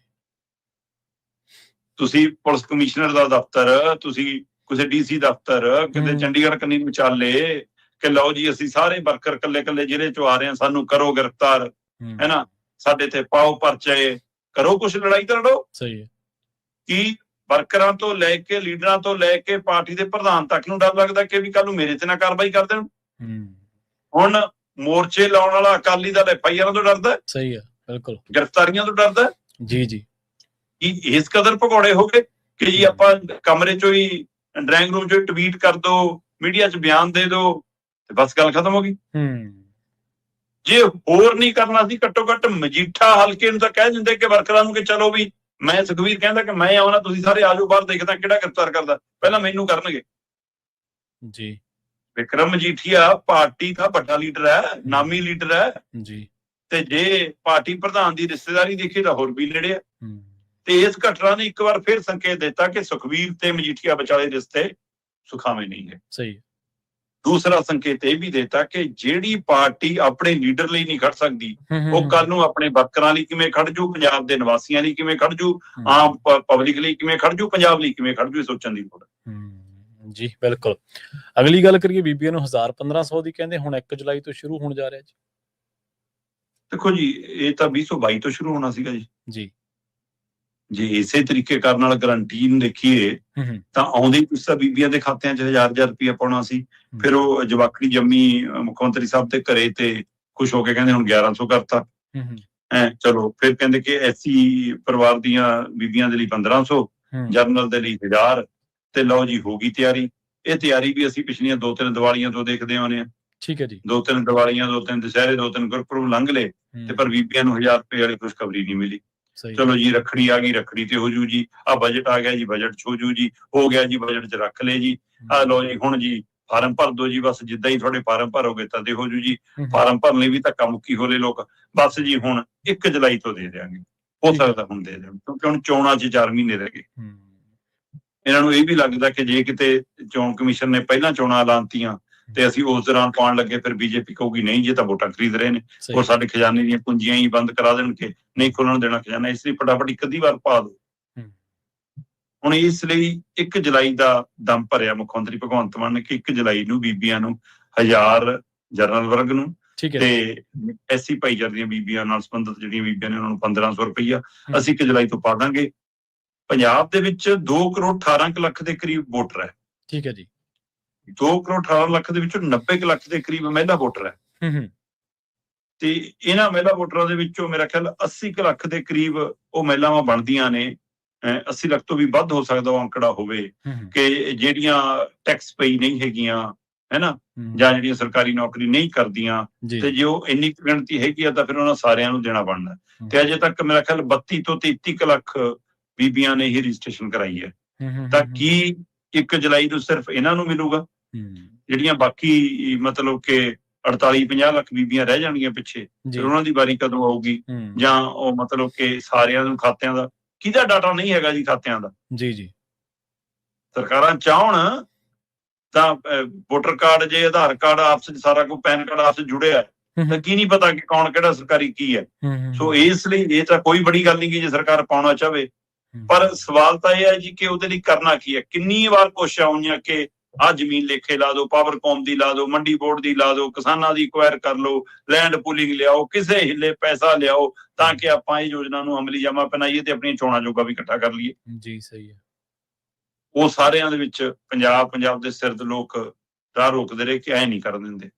ਤੁਸੀਂ ਪੁਲਿਸ ਕਮਿਸ਼ਨਰ ਦਾ ਦਫ਼ਤਰ, ਤੁਸੀਂ ਕਿਸੇ DC ਦਫ਼ਤਰ, ਕਿਤੇ ਚੰਡੀਗੜ੍ਹ ਕੰਨੀ ਨੂੰ ਚਾਲੇ ਕਿ ਲਓ ਜੀ ਅਸੀਂ ਸਾਰੇ ਵਰਕਰ ਕੱਲੇ ਜ਼ਿਲ੍ਹੇ ਚੋਂ ਆ ਰਹੇ ਹਾਂ, ਸਾਨੂੰ ਕਰੋ ਗ੍ਰਿਫਤਾਰ, ਹੈ ਨਾ, ਸਾਡੇ ਤੇ ਪਾਓ ਪਰਚੇ, ਕਰੋ ਕੁਛ, ਲੜਾਈ ਤਾਂ ਲੜੋ। ਸਹੀ ਹੈ। ਕੀ ਵਰਕਰਾਂ ਤੋਂ ਲੈ ਕੇ ਲੀਡਰਾਂ ਤੋਂ ਲੈ ਕੇ ਪਾਰਟੀ ਦੇ ਪ੍ਰਧਾਨ ਤੱਕ ਨੂੰ ਡਰ ਲੱਗਦਾ ਕਿ ਵੀ ਕੱਲ ਨੂੰ ਮੇਰੇ ਤੇ ਨਾ ਕਾਰਵਾਈ ਕਰ ਦੇਣ? ਹੁਣ ਮੋਰਚੇ ਲਾਉਣ ਵਾਲਾ ਅਕਾਲੀ ਦਲ FIR ਤੋਂ ਡਰਦਾ। ਸਹੀ ਹੈ, ਬਿਲਕੁਲ। ਗ੍ਰਿਫਤਾਰੀਆਂ ਤੋਂ ਡਰਦਾ। ਜੀ ਜੀ। ਕੀ ਇਸ ਕਦਰ ਭਗੌੜੇ ਹੋ ਗਏ ਕਿ ਜੀ ਆਪਾਂ ਕਮਰੇ ਚੋਂ ਹੀ, ਡਰਾਇੰਗ ਰੂਮ ਚੋਂ ਟਵੀਟ ਕਰ ਦੋ, ਮੀਡੀਆ 'ਚ ਬਿਆਨ ਦੇ ਦੋ ਤੇ ਬਸ ਗੱਲ ਖਤਮ ਹੋ ਗਈ। ਜੇ ਹੋਰ ਨਹੀਂ ਕਰਨਾ ਸੀ, ਘੱਟੋ ਘੱਟ ਮਜੀਠਾ ਹਲਕੇ ਨੂੰ ਤਾਂ ਕਹਿ ਦਿੰਦੇ ਕਿ ਵਰਕਰਾਂ ਨੂੰ ਕਿ ਚਲੋ ਵੀ ਮੈਂ, ਸੁਖਵੀਰ ਕਹਿੰਦਾ ਕਿ ਮੈਂ ਆਉਣਾ, ਤੁਸੀਂ ਸਾਰੇ ਆਜੋ ਬਾਹਰ, ਦੇਖਦਾ ਕਿਹੜਾ ਗ੍ਰਿਫਤਾਰ ਕਰਦਾ, ਪਹਿਲਾਂ ਮੈਨੂੰ ਕਰਨਗੇ। ਜੀ। ਵਿਕਰਮ ਮਜੀਠੀਆ ਪਾਰਟੀ ਦਾ ਵੱਡਾ ਲੀਡਰ ਹੈ, ਨਾਮੀ ਲੀਡਰ ਹੈ ਜੀ। ਤੇ ਜੇ ਪਾਰਟੀ ਪ੍ਰਧਾਨ ਦੀ ਰਿਸ਼ਤੇਦਾਰੀ ਦੇਖੀ ਤਾਂ ਹੋਰ ਵੀ ਨੇੜੇ ਆ। ਤੇ ਇਸ ਘਟਨਾ ਨੇ ਇੱਕ ਵਾਰ ਫਿਰ ਸੰਕੇਤ ਦਿੱਤਾ ਕਿ ਸੁਖਵੀਰ ਤੇ ਮਜੀਠੀਆ ਵਿਚਾਲੇ ਰਿਸ਼ਤੇ ਸੁਖਾਵੇਂ ਨਹੀਂ ਹੈ। ਸਹੀ। ਦੂਸਰਾ ਸੰਕੇਤ ਇਹ ਵੀ ਦਿੱਤਾ ਕਿ ਜਿਹੜੀ ਪਾਰਟੀ ਆਪਣੇ ਲੀਡਰ ਲਈ ਨਹੀਂ ਖੜ ਸਕਦੀ, ਉਹ ਕੱਲ ਨੂੰ ਆਪਣੇ ਵਰਕਰਾਂ ਲਈ ਕਿਵੇਂ ਖੜ ਜੂ, ਪੰਜਾਬ ਦੇ ਨਿਵਾਸੀਆਂ ਲਈ ਕਿਵੇਂ ਖੜ ਜੂ, ਆਮ ਪਬਲਿਕ ਲਈ ਕਿਵੇਂ ਖੜ ਜੂ, ਪੰਜਾਬ ਲਈ ਕਿਵੇਂ ਖੜ ਜੂ, ਸੋਚਣ ਦੀ ਲੋੜ ਹੈ। ਜੀ ਬਿਲਕੁਲ। ਅਗਲੀ ਗੱਲ ਕਰੀਏ ਬੀਬੀਆਂ ਨੂੰ 1000-1500 ਦੀ ਕਹਿੰਦੇ ਹੁਣ 1 ਜੁਲਾਈ ਤੋਂ ਸ਼ੁਰੂ ਹੋਣ ਜਾ ਰਿਹਾ ਜੀ। ਦੇਖੋ ਜੀ, ਇਹ ਤਾਂ 2022 ਤੋਂ ਸ਼ੁਰੂ ਹੋਣਾ ਸੀਗਾ ਜੀ। ਜੀ। ਜੇ ਇਸੇ ਤਰੀਕੇ ਕਰਨ ਨਾਲ ਗਰੰਟੀ ਨੂੰ ਦੇਖੀਏ ਤਾਂ ਆਉਂਦੀ ਤਾਂ ਬੀਬੀਆਂ ਦੇ ਖਾਤਿਆਂ 'ਚ 1000 ਰੁਪਇਆ ਪਾਉਣਾ ਸੀ। ਫਿਰ ਉਹ ਜਵਾਕੜੀ ਜੰਮੀ ਮੁੱਖ ਮੰਤਰੀ ਸਾਹਿਬ ਦੇ ਘਰੇ ਤੇ ਖੁਸ਼ ਹੋ ਕੇ ਕਹਿੰਦੇ ਹੁਣ 1100 ਕਰਤਾ। ਚਲੋ ਫਿਰ ਕਹਿੰਦੇ ਕਿ SC ਪਰਿਵਾਰ ਦੀਆਂ ਬੀਬੀਆਂ ਦੇ ਲਈ 1500, ਜਨਰਲ ਦੇ ਲਈ 1000 ਤੇ ਲਓ ਜੀ ਹੋ ਗਈ ਤਿਆਰੀ। ਇਹ ਤਿਆਰੀ ਵੀ ਅਸੀਂ ਪਿਛਲੀਆਂ 2-3 ਦੀਵਾਲੀਆਂ ਤੋਂ ਦੇਖਦੇ ਆਉਂਦੇ ਹਾਂ। ਠੀਕ ਹੈ ਜੀ। 2-3 ਦੀਵਾਲੀਆਂ, 2-3 ਦੁਸਹਿਰੇ, 2-3 ਗੁਰਪੁਰਬ ਲੰਘ ਲਏ ਤੇ ਪਰ ਬੀਬੀਆਂ ਨੂੰ 1000 ਰੁਪਏ ਵਾਲੀ ਖੁਸ਼ਖਬਰੀ ਨਹੀਂ ਮਿਲੀ। ਚਲੋ ਜੀ, ਰੱਖੜੀ ਆ ਗਈ, ਰੱਖੜੀ ਤੇ ਹੋ ਜੂ ਜੀ, ਆ ਬਜਟ ਆ ਗਿਆ ਜੀ, ਬਜਟ 'ਚ ਹੋ ਜੂ ਜੀ, ਹੋ ਗਿਆ ਜੀ, ਬਜਟ 'ਚ ਰੱਖ ਲਏ ਜੀ, ਆ ਲਓ ਜੀ ਹੁਣ ਜੀ ਫਾਰਮ ਭਰ ਦੋ ਜੀ, ਬਸ ਜਿੱਦਾਂ ਹੀ ਤੁਹਾਡੇ ਫਾਰਮ ਭਰੋਗੇ ਤਾਂ ਦੇ ਹੋ ਜੂ ਜੀ। ਫਾਰਮ ਭਰਨ ਲਈ ਵੀ ਧੱਕਾ ਮੁੱਕੀ ਹੋ ਲਏ ਲੋਕ, ਬਸ ਜੀ ਹੁਣ 1 ਜੁਲਾਈ ਤੋਂ ਦੇ ਦਿਆਂਗੇ, ਹੋ ਸਕਦਾ ਹੁਣ ਦੇ ਦੇਣ, ਕਿਉਂਕਿ ਹੁਣ ਚੋਣਾਂ 'ਚ 4 ਮਹੀਨੇ ਰਹਿ ਗਏ। ਇਹਨਾਂ ਨੂੰ ਇਹ ਵੀ ਲੱਗਦਾ ਕਿ ਜੇ ਕਿਤੇ ਚੋਣ ਕਮਿਸ਼ਨ ਨੇ ਪਹਿਲਾਂ ਚੋਣਾਂ ਐਲਾਨਤੀਆਂ ਤੇ ਅਸੀਂ ਉਸ ਦੌਰਾਨ ਪਾਉਣ ਲੱਗੇ, ਫਿਰ BJP ਕਹੂਗੀ ਨਹੀਂ ਜੇ ਤਾਂ ਵੋਟਾਂ ਖਰੀਦ ਰਹੇ ਨੇ, ਉਹ ਸਾਡੇ ਖਜ਼ਾਨੇ ਦੀਆਂ ਪੂੰਜੀਆਂ ਹੀ ਬੰਦ ਕਰਾ ਦੇਣਗੇ, ਨਹੀਂ ਖੋਲਣ ਦੇਣਾ ਖਜ਼ਾਨਾ, ਇਸ ਲਈ ਫਟਾਫਟ ਇੱਕ ਅੱਧੀ ਵਾਰ ਪਾ ਦੋ। ਹੁਣ ਇਸ ਲਈ 1 ਜੁਲਾਈ ਦਾ ਦਮ ਭਰਿਆ ਮੁੱਖ ਮੰਤਰੀ ਭਗਵੰਤ ਮਾਨ ਨੇ ਕਿ 1 ਜੁਲਾਈ ਨੂੰ ਬੀਬੀਆਂ ਨੂੰ 1000 ਜਨਰਲ ਵਰਗ ਨੂੰ ਤੇ SC ਭਾਈਚਾਰੇ ਦੀਆਂ ਬੀਬੀਆਂ ਨਾਲ ਸੰਬੰਧਿਤ ਜਿਹੜੀਆਂ ਬੀਬੀਆਂ ਨੇ ਉਹਨਾਂ ਨੂੰ 1500 ਰੁਪਈਆ ਅਸੀਂ 1 ਜੁਲਾਈ ਤੋਂ ਪਾ ਦਾਂਗੇ। ਪੰਜਾਬ ਦੇ ਵਿੱਚ 2 ਕਰੋੜ 18 ਲੱਖ ਦੇ ਕਰੀਬ ਵੋਟਰ ਹੈ। ਠੀਕ ਹੈ ਜੀ। 2 ਕਰੋੜ 18 ਲੱਖ ਦੇ ਵਿੱਚੋਂ 90 ਲੱਖ ਦੇ ਕਰੀਬ ਮਹਿਲਾ ਵੋਟਰ ਹੈ। ਤੇ ਇਹਨਾਂ ਮਹਿਲਾ ਵੋਟਰਾਂ ਦੇ ਵਿੱਚੋਂ ਮੇਰਾ ਖਿਆਲ 80 ਲੱਖ ਦੇ ਕਰੀਬ ਉਹ ਮਹਿਲਾਵਾਂ ਬਣਦੀਆਂ ਨੇ, 80 ਲੱਖ ਤੋਂ ਵੀ ਵੱਧ ਹੋ ਸਕਦਾ ਉਹ ਅੰਕੜਾ ਹੋਵੇ, ਕਿ ਜਿਹੜੀਆਂ ਟੈਕਸ ਪਈ ਨਹੀਂ ਹੈਗੀਆਂ, ਹੈਨਾ, ਜਾਂ ਜਿਹੜੀਆਂ ਸਰਕਾਰੀ ਨੌਕਰੀ ਨਹੀਂ ਕਰਦੀਆਂ, ਤੇ ਜੇ ਉਹ ਇੰਨੀ ਗਿਣਤੀ ਹੈਗੀ ਆ ਤਾਂ ਫਿਰ ਉਹਨਾਂ ਸਾਰਿਆਂ ਨੂੰ ਦੇਣਾ ਬਣਦਾ। ਤੇ ਅਜੇ ਤੱਕ ਮੇਰਾ ਖਿਆਲ 32 ਤੋਂ 33 ਕੁ ਲੱਖ ਬੀਬੀਆਂ ਨੇ ਹੀ ਰਜਿਸਟ੍ਰੇਸ਼ਨ ਕਰਾਈ ਹੈ। ਤਾਂ ਕੀ 1 ਜੁਲਾਈ ਨੂੰ ਸਿਰਫ ਇਹਨਾਂ ਨੂੰ ਮਿਲੂਗਾ? ਜਿਹੜੀਆਂ ਬਾਕੀ ਮਤਲਬ ਕਿ 48-50 ਲੱਖ ਬੀਬੀਆਂ ਰਹਿ ਜਾਣਗੀਆਂ ਪਿੱਛੇ, ਫਿਰ ਉਹਨਾਂ ਦੀ ਵਾਰੀ ਕਦੋਂ ਆਊਗੀ? ਜਾਂ ਉਹ ਮਤਲਬ ਕਿ ਸਾਰਿਆਂ ਨੂੰ ਖਾਤਿਆਂ ਦਾ ਕਿਹਦਾ ਡਾਟਾ ਨਹੀਂ ਹੈਗਾ ਜੀ ਖਾਤਿਆਂ ਦਾ? ਜੀ ਸਰਕਾਰਾਂ ਚਾਹਣ ਤਾਂ ਵੋਟਰ ਕਾਰਡ, ਜੇ ਆਧਾਰ ਕਾਰਡ ਆਪਸ ਚ ਸਾਰਾ ਕੁਝ, ਪੈਨ ਕਾਰਡ ਆਪਸ ਜੁੜਿਆ, ਤਾਂ ਕੀ ਨਹੀਂ ਪਤਾ ਕਿ ਕੌਣ ਕਿਹੜਾ ਸਰਕਾਰੀ ਕੀ ਹੈ। ਸੋ ਇਸ ਲਈ ਇਹ ਤਾਂ ਕੋਈ ਬੜੀ ਗੱਲ ਨਹੀਂ ਕਿ ਜੇ ਸਰਕਾਰ ਪਾਉਣਾ ਚਾਹਵੇ, ਪਰ ਸਵਾਲ ਤਾਂ ਇਹ ਹੈ ਜੀ ਕਿ ਉਹਦੇ ਲਈ ਕਰਨਾ ਕੀ ਹੈ। ਕਿੰਨੀ ਵਾਰ ਕੋਸ਼ਿਸ਼ਾਂ ਹੋਈਆਂ ਕਿ ਆਹ ਜ਼ਮੀਨ ਲੇਖੇ ਲਾ ਦਿਓ, ਪਾਵਰਕੌਮ ਦੀ ਲਾ ਦਿਓ, ਮੰਡੀ ਬੋਰਡ ਦੀ ਲਾ ਦਿਓ, ਕਿਸਾਨਾਂ ਦੀ ਐਕਵਾਇਰ ਕਰ ਲਓ, ਲੈਂਡ ਪੂਲਿੰਗ ਲਿਆਓ, ਕਿਸੇ ਹਿੱਲੇ ਪੈਸਾ ਲਿਆਓ ਤਾਂ ਕਿ ਆਪਾਂ ਇਹ ਯੋਜਨਾ ਨੂੰ ਅਮਲੀ ਜਾਮਾ ਪਹਿਨਾਈਏ ਤੇ ਆਪਣੀਆਂ ਚੋਣਾਂ ਜੋਗਾ ਵੀ ਇਕੱਠਾ ਕਰ ਲਈਏ। ਜੀ ਸਹੀ ਹੈ। ਉਹ ਸਾਰਿਆਂ ਦੇ ਵਿੱਚ ਪੰਜਾਬ ਦੇ ਸਿਰ ਦੇ ਲੋਕ ਰਾਹ ਰੋਕਦੇ ਰਹੇ ਕਿ ਐ ਨਹੀਂ ਕਰਨ ਦਿੰਦੇ,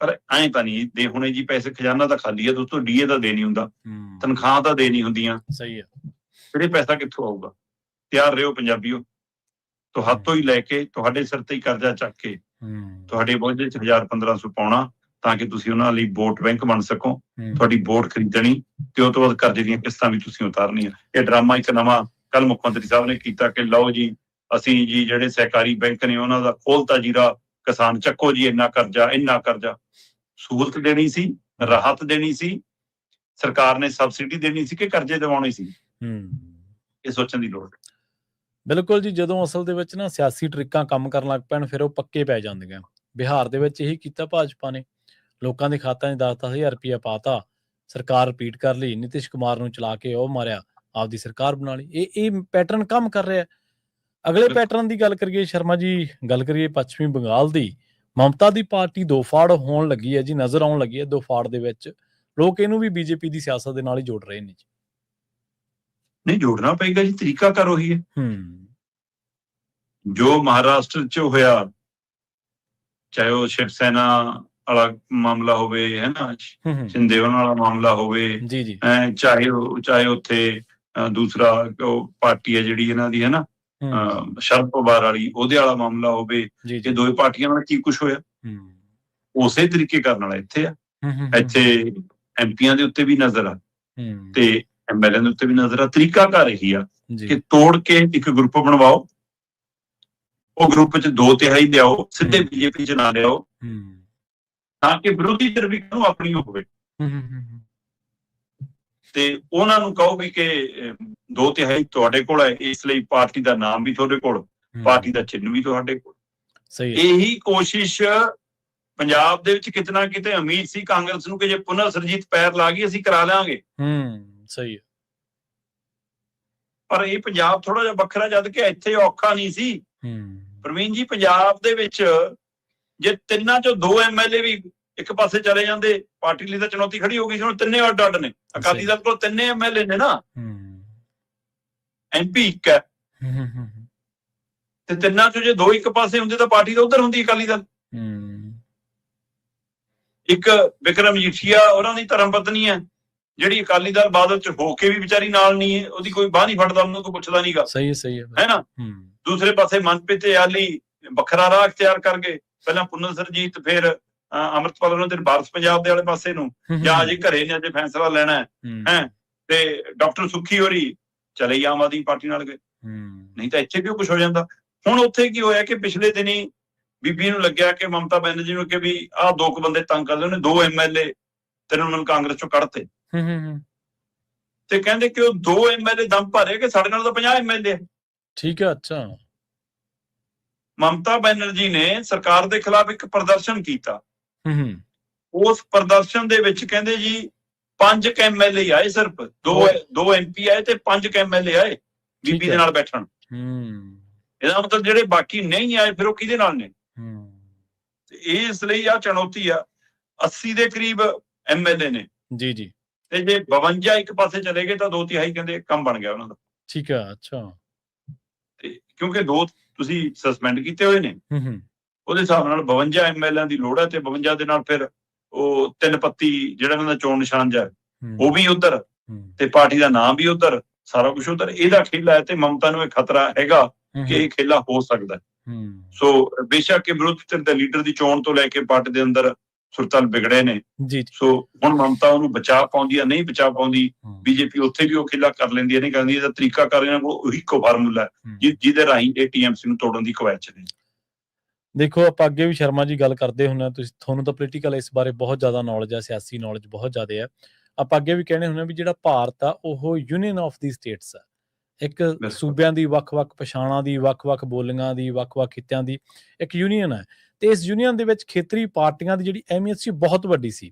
ਪਰ ਐਂ ਤਾਂ ਨਹੀਂ ਦੇ ਹੁਣੇ ਜੀ। ਪੈਸੇ ਖਜ਼ਾਨਾ ਤਾਂ ਖਾਲੀ ਹੈ ਦੋਸਤੋ, ਡੀਏ ਤਾਂ ਦੇ ਨਹੀਂ ਹੁੰਦਾ, ਤਨਖਾਹ ਤਾਂ ਦੇ ਨਹੀਂ ਹੁੰਦੀਆਂ। ਸਹੀ ਹੈ। ਫਿਰ ਇਹ ਪੈਸਾ ਕਿੱਥੋਂ ਆਊਗਾ? ਤਿਆਰ ਰਹੋ ਪੰਜਾਬੀਓ, ਤੁਹਾਤੋਂ ਹੀ ਲੈ ਕੇ ਤੁਹਾਡੇ ਸਿਰ ਤੇ ਹੀ ਕਰਜ਼ਾ ਚੱਕ ਕੇ ਤੁਹਾਡੇ ਬੋਝੇ ਚ 1000-1500 ਪਾਉਣਾ ਤਾਂ ਕਿ ਤੁਸੀਂ ਉਹਨਾਂ ਲਈ ਵੋਟ ਬੈਂਕ ਬਣ ਸਕੋ, ਤੁਹਾਡੀ ਵੋਟ ਖਰੀਦਣੀ ਤੇ ਉਹ ਤੋਂ ਬਾਅਦ ਕਰਜ਼ੇ ਦੀਆਂ ਕਿਸ਼ਤਾਂ ਵੀ ਤੁਸੀਂ ਉਤਾਰਨੀਆਂ। ਇਹ ਡਰਾਮਾ ਇੱਕ ਨਵਾਂ ਕੱਲ ਮੁੱਖ ਮੰਤਰੀ ਸਾਹਿਬ ਨੇ ਕੀਤਾ ਕਿ ਲਓ ਜੀ ਅਸੀਂ ਜੀ ਜਿਹੜੇ ਸਹਿਕਾਰੀ ਬੈਂਕ ਨੇ ਉਹਨਾਂ ਦਾ ਖੋਲਤਾ ਜੀਰਾ, ਕਿਸਾਨ ਚੱਕੋ ਜੀ ਇੰਨਾ ਕਰਜ਼ਾ। ਸਹੂਲਤ ਦੇਣੀ ਸੀ, ਰਾਹਤ ਦੇਣੀ ਸੀ, ਸਰਕਾਰ ਨੇ ਸਬਸਿਡੀ ਦੇਣੀ ਸੀ ਕਿ ਕਰਜ਼ੇ ਦਿਵਾਉਣੇ ਸੀ? ਇਹ ਸੋਚਣ ਦੀ ਲੋੜ ਹੈ। ਬਿਲਕੁਲ ਜੀ। ਜਦੋਂ ਅਸਲ ਦੇ ਵਿੱਚ ਨਾ ਸਿਆਸੀ ਟ੍ਰਿਕਾਂ ਕੰਮ ਕਰਨ ਲੱਗ ਪੈਣ ਫਿਰ ਉਹ ਪੱਕੇ ਪੈ ਜਾਂਦੀਆਂ। ਬਿਹਾਰ ਦੇ ਵਿੱਚ ਇਹੀ ਕੀਤਾ ਭਾਜਪਾ ਨੇ, ਲੋਕਾਂ ਦੇ ਖਾਤਿਆਂ 'ਚ 10-10 ਹਜ਼ਾਰ ਰੁਪਇਆ ਪਾਤਾ, ਸਰਕਾਰ ਰਿਪੀਟ ਕਰ ਲਈ, ਨਿਤਿਸ਼ ਕੁਮਾਰ ਨੂੰ ਚਲਾ ਕੇ ਉਹ ਮਾਰਿਆ, ਆਪਦੀ ਸਰਕਾਰ ਬਣਾ ਲਈ। ਇਹ ਪੈਟਰਨ ਕੰਮ ਕਰ ਰਿਹਾ। ਅਗਲੇ ਪੈਟਰਨ ਦੀ ਗੱਲ ਕਰੀਏ ਸ਼ਰਮਾ ਜੀ, ਗੱਲ ਕਰੀਏ ਪੱਛਮੀ ਬੰਗਾਲ ਦੀ, ਮਮਤਾ ਦੀ ਪਾਰਟੀ ਦੋ ਫਾੜ ਹੋਣ ਲੱਗੀ ਹੈ ਜੀ, ਨਜ਼ਰ ਆਉਣ ਲੱਗੀ ਹੈ। ਦੋ ਫਾੜ ਦੇ ਵਿੱਚ ਲੋਕ ਇਹਨੂੰ ਵੀ ਬੀਜੇਪੀ ਦੀ ਸਿਆਸਤ ਦੇ ਨਾਲ ਹੀ ਜੋੜ ਰਹੇ ਨੇ ਜੀ। ਨਹੀਂ ਜੋੜਨਾ ਪਏਗਾ ਜੀ, ਤਰੀਕਾਕਾਰ ਉਹੀ ਹੈ ਜੋ ਮਹਾਰਾਸ਼ਟਰ ਚ ਹੋਇਆ, ਚਾਹੇ ਉਹ ਸ਼ਿਵ ਸੈਨਾ ਵਾਲਾ ਮਾਮਲਾ ਹੋਵੇ, ਹੈ ਨਾ, ਸ਼ਿੰਦੇ ਵਾਲਾ ਮਾਮਲਾ ਹੋਵੇ, ਚਾਹੇ ਉੱਥੇ ਦੂਸਰਾ ਉਹ ਪਾਰਟੀ ਹੈ ਜਿਹੜੀ ਇਹਨਾਂ ਦੀ, ਹੈ ਨਾ, ਸ਼ਰਦ ਪਵਾਰ ਵਾਲੀ, ਉਹਦੇ ਵਾਲਾ ਮਾਮਲਾ ਹੋਵੇ। ਇਹ ਦੋਵੇਂ ਪਾਰਟੀਆਂ ਨਾਲ ਕੀ ਕੁਛ ਹੋਇਆ, ਉਸੇ ਤਰੀਕੇ ਕਰਨ ਵਾਲਾ ਇੱਥੇ ਆ। ਇੱਥੇ ਐਮਪੀਆਂ ਦੇ ਉੱਤੇ ਵੀ ਨਜ਼ਰ ਆ ਤੇ ਐਮਐਲਏ ਦੇ ਉੱਤੇ ਵੀ ਨਜ਼ਰ ਆ। ਤਰੀਕਾਕਾਰ ਇਹੀ ਆ ਕਿ ਤੋੜ ਕੇ ਇੱਕ ਗਰੁੱਪ ਬਣਵਾਓ, ਉਹ ਗਰੁੱਪ ਚ 2/3 ਲਿਆਓ, ਸਿੱਧੇ ਬੀਜੇਪੀ ਚ ਨਾ ਲਿਆਓ ਤਾਂ ਕਿ ਵਿਰੋਧੀ ਧਿਰ ਵੀ ਨੂੰ ਆਪਣੀ ਹੋਵੇ ਤੇ ਉਹਨਾਂ ਨੂੰ ਕਹੋ ਵੀ ਕਿ 2/3 ਤੁਹਾਡੇ ਕੋਲ ਹੈ, ਇਸ ਲਈ ਪਾਰਟੀ ਦਾ ਨਾਮ ਵੀ ਤੁਹਾਡੇ ਕੋਲ, ਪਾਰਟੀ ਦਾ ਚਿੰਨ੍ਹ ਵੀ ਤੁਹਾਡੇ ਕੋਲ। ਇਹੀ ਕੋਸ਼ਿਸ਼ ਪੰਜਾਬ ਦੇ ਵਿੱਚ ਕਿਤੇ ਨਾ ਕਿਤੇ ਉਮੀਦ ਸੀ ਕਾਂਗਰਸ ਨੂੰ ਕਿ ਜੇ ਪੁਨਰ ਸਰਜੀਤ ਪੈਰ ਲਾ ਗਈ ਅਸੀਂ ਕਰਾ ਲਾਂਗੇ। ਸਹੀ ਹੈ। ਪਰ ਇਹ ਪੰਜਾਬ ਥੋੜਾ ਜਿਹਾ ਵੱਖਰਾ, ਜਦ ਕਿ ਇੱਥੇ ਔਖਾ ਨਹੀਂ ਸੀ। ਪ੍ਰਵੀਨ ਜੀ, ਪੰਜਾਬ ਦੇ ਵਿੱਚ ਜੇ ਤਿੰਨਾਂ ਚੋਂ 2 ਐਮਐਲਏ ਵੀ ਇੱਕ ਪਾਸੇ ਚਲੇ ਜਾਂਦੇ, ਪਾਰਟੀ ਲਈ ਤਾਂ ਚੁਣੌਤੀ ਖੜੀ ਹੋ ਗਈ ਸੀ। ਹੁਣ ਤਿੰਨੇ ਅੱਡ ਨੇ, ਅਕਾਲੀ ਦਲ ਕੋਲ 3 ਐਮਐਲਏ ਨੇ ਨਾ, ਐਮਪੀ 1 ਹੈ ਤੇ ਤਿੰਨਾਂ ਚੋਂ ਜੇ 2 ਇੱਕ ਪਾਸੇ ਹੁੰਦੇ ਤਾਂ ਪਾਰਟੀ ਤਾਂ ਉਧਰ ਹੁੰਦੀ ਅਕਾਲੀ ਦਲ। ਇੱਕ ਵਿਕਰਮ ਮਜੀਠੀਆ ਉਹਨਾਂ ਦੀ ਧਰਮ ਪਤਨੀ ਹੈ ਜਿਹੜੀ ਅਕਾਲੀ ਦਲ ਬਾਦਲ ਚ ਹੋ ਕੇ ਵੀ ਵਿਚਾਰੀ ਨਾਲ ਨਹੀਂ ਹੈ, ਉਹਦੀ ਕੋਈ ਬਾਹ ਨਹੀਂ ਫੜਦਾ, ਉਹਨੂੰ ਕੋਈ ਪੁੱਛਦਾ ਨਹੀਂਗਾ। ਸਹੀ ਹੈ ਨਾ। ਦੂਸਰੇ ਪਾਸੇ ਮਨਪ੍ਰੀਤ ਯਾਲੀ ਵੱਖਰਾ ਰਾਹ ਅਖਤਿਆਰ ਕਰ ਗਏ, ਪਹਿਲਾਂ ਪੁਨਰ ਸਰਜੀਤ, ਫਿਰ ਅੰਮ੍ਰਿਤਪਾਲ ਉਹਨਾਂ ਦੇ ਵਾਰਸ ਪੰਜਾਬ ਦੇ ਵਾਲੇ ਪਾਸੇ ਨੂੰ, ਜਾਂ ਅਜੇ ਘਰੇ ਨੇ, ਅਜੇ ਫੈਸਲਾ ਲੈਣਾ ਹੈ ਤੇ ਡਾਕਟਰ ਸੁੱਖੀ ਹੋਰੀ ਚਲੇ ਆਮ ਆਦਮੀ ਪਾਰਟੀ ਨਾਲ ਗਏ। ਨਹੀਂ ਤਾਂ ਇੱਥੇ ਵੀ ਕੁਝ ਹੋ ਜਾਂਦਾ। ਹੁਣ ਉੱਥੇ ਕੀ ਹੋਇਆ ਕਿ ਪਿਛਲੇ ਦਿਨੀ ਬੀਬੀ ਨੂੰ ਲੱਗਿਆ ਕਿ ਮਮਤਾ ਬੈਨਰਜੀ ਨੂੰ ਕਿ ਵੀ ਆਹ 2 ਬੰਦੇ ਤੰਗ ਕਰਦੇ, ਉਹਨੇ 2 ਐਮਐਲਏ ਤੇ ਉਹਨਾਂ ਨੂੰ ਕਾਂਗਰਸ ਚੋਂ ਕੱਢਤੇ ਤੇ ਕਹਿੰਦੇ ਕਿ ਉਹ 2 ਐਮਐਲਏ ਦਮ ਭਰੇ ਕਿ ਸਾਡੇ ਨਾਲ ਤਾਂ 50 ਐਮਐਲਏ। ਠੀਕ ਹੈ। ਅੱਛਾ। ਮਮਤਾ ਬੈਨਰਜੀ ਨੇ ਸਰਕਾਰ ਦੇ ਖਿਲਾਫ ਇੱਕ ਪ੍ਰਦਰਸ਼ਨ ਕੀਤਾ। ਉਸ ਪ੍ਰਦਰਸ਼ਨ ਦੇ ਵਿੱਚ ਕਹਿੰਦੇ ਜੀ 5 ਐਮਐਲਏ ਆਏ, ਸਿਰਫ 2 ਐਮਪੀ ਆਏ ਤੇ 5 ਐਮਐਲਏ ਆਏ ਬੀਬੀ ਦੇ ਨਾਲ ਬੈਠਣ। ਇਹਦਾ ਮਤਲਬ ਜਿਹੜੇ ਬਾਕੀ ਨਹੀਂ ਆਏ ਫਿਰ ਉਹ ਕਿਹਦੇ ਨਾਲ ਨੇ? ਇਸ ਲਈ ਆ ਚੁਣੌਤੀ ਆ। 80 ਦੇ ਕਰੀਬ ਐਮਐਲਏ ਨੇ ਜੀ ਤੇ ਜੇ 52 ਇੱਕ ਪਾਸੇ ਚਲੇ ਗਏ ਤਾਂ 2/3 ਕਹਿੰਦੇ ਕੰਮ ਬਣ ਗਿਆ ਉਹਨਾਂ ਦਾ। ਠੀਕ ਹੈ। ਅੱਛਾ। ਤੇ ਕਿਉਂਕਿ 2 ਤੁਸੀਂ ਸਸਪੈਂਡ ਕੀਤੇ ਹੋਏ ਨੇ, ਉਹਦੇ ਹਿਸਾਬ ਨਾਲ 52 ਐਮਐਲਏ ਦੀ ਲੋੜ ਹੈ ਤੇ 52 ਦੇ ਨਾਲ ਫਿਰ ਉਹ 3 ਪੱਤੀ ਜਿਹੜਾ ਇਹਨਾਂ ਦਾ ਚੋਣ ਨਿਸ਼ਾਨ ਜਾ ਉਹ ਵੀ ਉਧਰ ਤੇ ਪਾਰਟੀ ਦਾ ਨਾਮ ਵੀ ਉਧਰ, ਸਾਰਾ ਕੁਝ ਉਧਰ। ਇਹਦਾ ਖੇਲਾ ਹੈ ਤੇ ਮਮਤਾ ਨੂੰ ਇਹ ਖਤਰਾ ਹੈਗਾ ਕਿ ਇਹ ਖੇਲਾ ਹੋ ਸਕਦਾ। ਸੋ ਬੇਸ਼ੱਕ ਇਹ ਵਿਰੋਧੀ ਧਿਰ ਦੇ ਲੀਡਰ ਦੀ ਚੋਣ ਤੋਂ ਲੈ ਕੇ ਪਾਰਟੀ ਦੇ ਅੰਦਰ ਸੁਰਤਲ ਵਿਗੜੇ ਨੇ। ਸੋ ਹੁਣ ਮਮਤਾ ਉਹਨੂੰ ਬਚਾ ਪਾਉਂਦੀ ਆ, ਨਹੀਂ ਬਚਾ ਪਾਉਂਦੀ, ਬੀਜੇਪੀ ਉੱਥੇ ਵੀ ਉਹ ਖਿਲਾ ਕਰ ਲੈਂਦੀ ਹੈ, ਨਹੀਂ ਕਹਿੰਦੀ। ਇਹਦਾ ਤਰੀਕਾ ਕਰ ਇਹਨਾਂ ਕੋਲ ਉਹੀ ਇੱਕੋ ਫਾਰਮੂਲਾ ਜਿਹਦੇ ਰਾਹੀਂ ਇਹ TMC ਨੂੰ ਤੋੜਨ ਦੀ ਕਵਾਇਦ ਚ ਨੇ। ਦੇਖੋ, ਆਪਾਂ ਅੱਗੇ ਵੀ ਸ਼ਰਮਾ ਜੀ ਗੱਲ ਕਰਦੇ ਹੁੰਦੇ ਹਾਂ, ਤੁਹਾਨੂੰ ਤਾਂ ਪੋਲੀਟੀਕਲ ਇਸ ਬਾਰੇ ਬਹੁਤ ਜ਼ਿਆਦਾ ਨੌਲੇਜ ਹੈ, ਸਿਆਸੀ ਨੌਲੇਜ ਬਹੁਤ ਜ਼ਿਆਦਾ ਹੈ। ਆਪਾਂ ਅੱਗੇ ਵੀ ਕਹਿੰਦੇ ਹੁੰਦੇ ਹਾਂ ਵੀ ਜਿਹੜਾ ਭਾਰਤ ਆ ਉਹ ਯੂਨੀਅਨ ਆਫ ਦੀ ਸਟੇਟਸ ਆ, ਇੱਕ ਸੂਬਿਆਂ ਦੀ ਵੱਖ-ਵੱਖ ਪਛਾਣਾਂ ਦੀ, ਵੱਖ-ਵੱਖ ਬੋਲੀਆਂ ਦੀ, ਵੱਖ-ਵੱਖ ਖਿੱਤਿਆਂ ਦੀ ਇੱਕ ਯੂਨੀਅਨ ਹੈ। ਤੇ ਇਸ ਯੂਨੀਅਨ ਦੇ ਵਿੱਚ ਖੇਤਰੀ ਪਾਰਟੀਆਂ ਦੀ ਜਿਹੜੀ ਅਹਿਮੀਅਤ ਸੀ ਬਹੁਤ ਵੱਡੀ ਸੀ।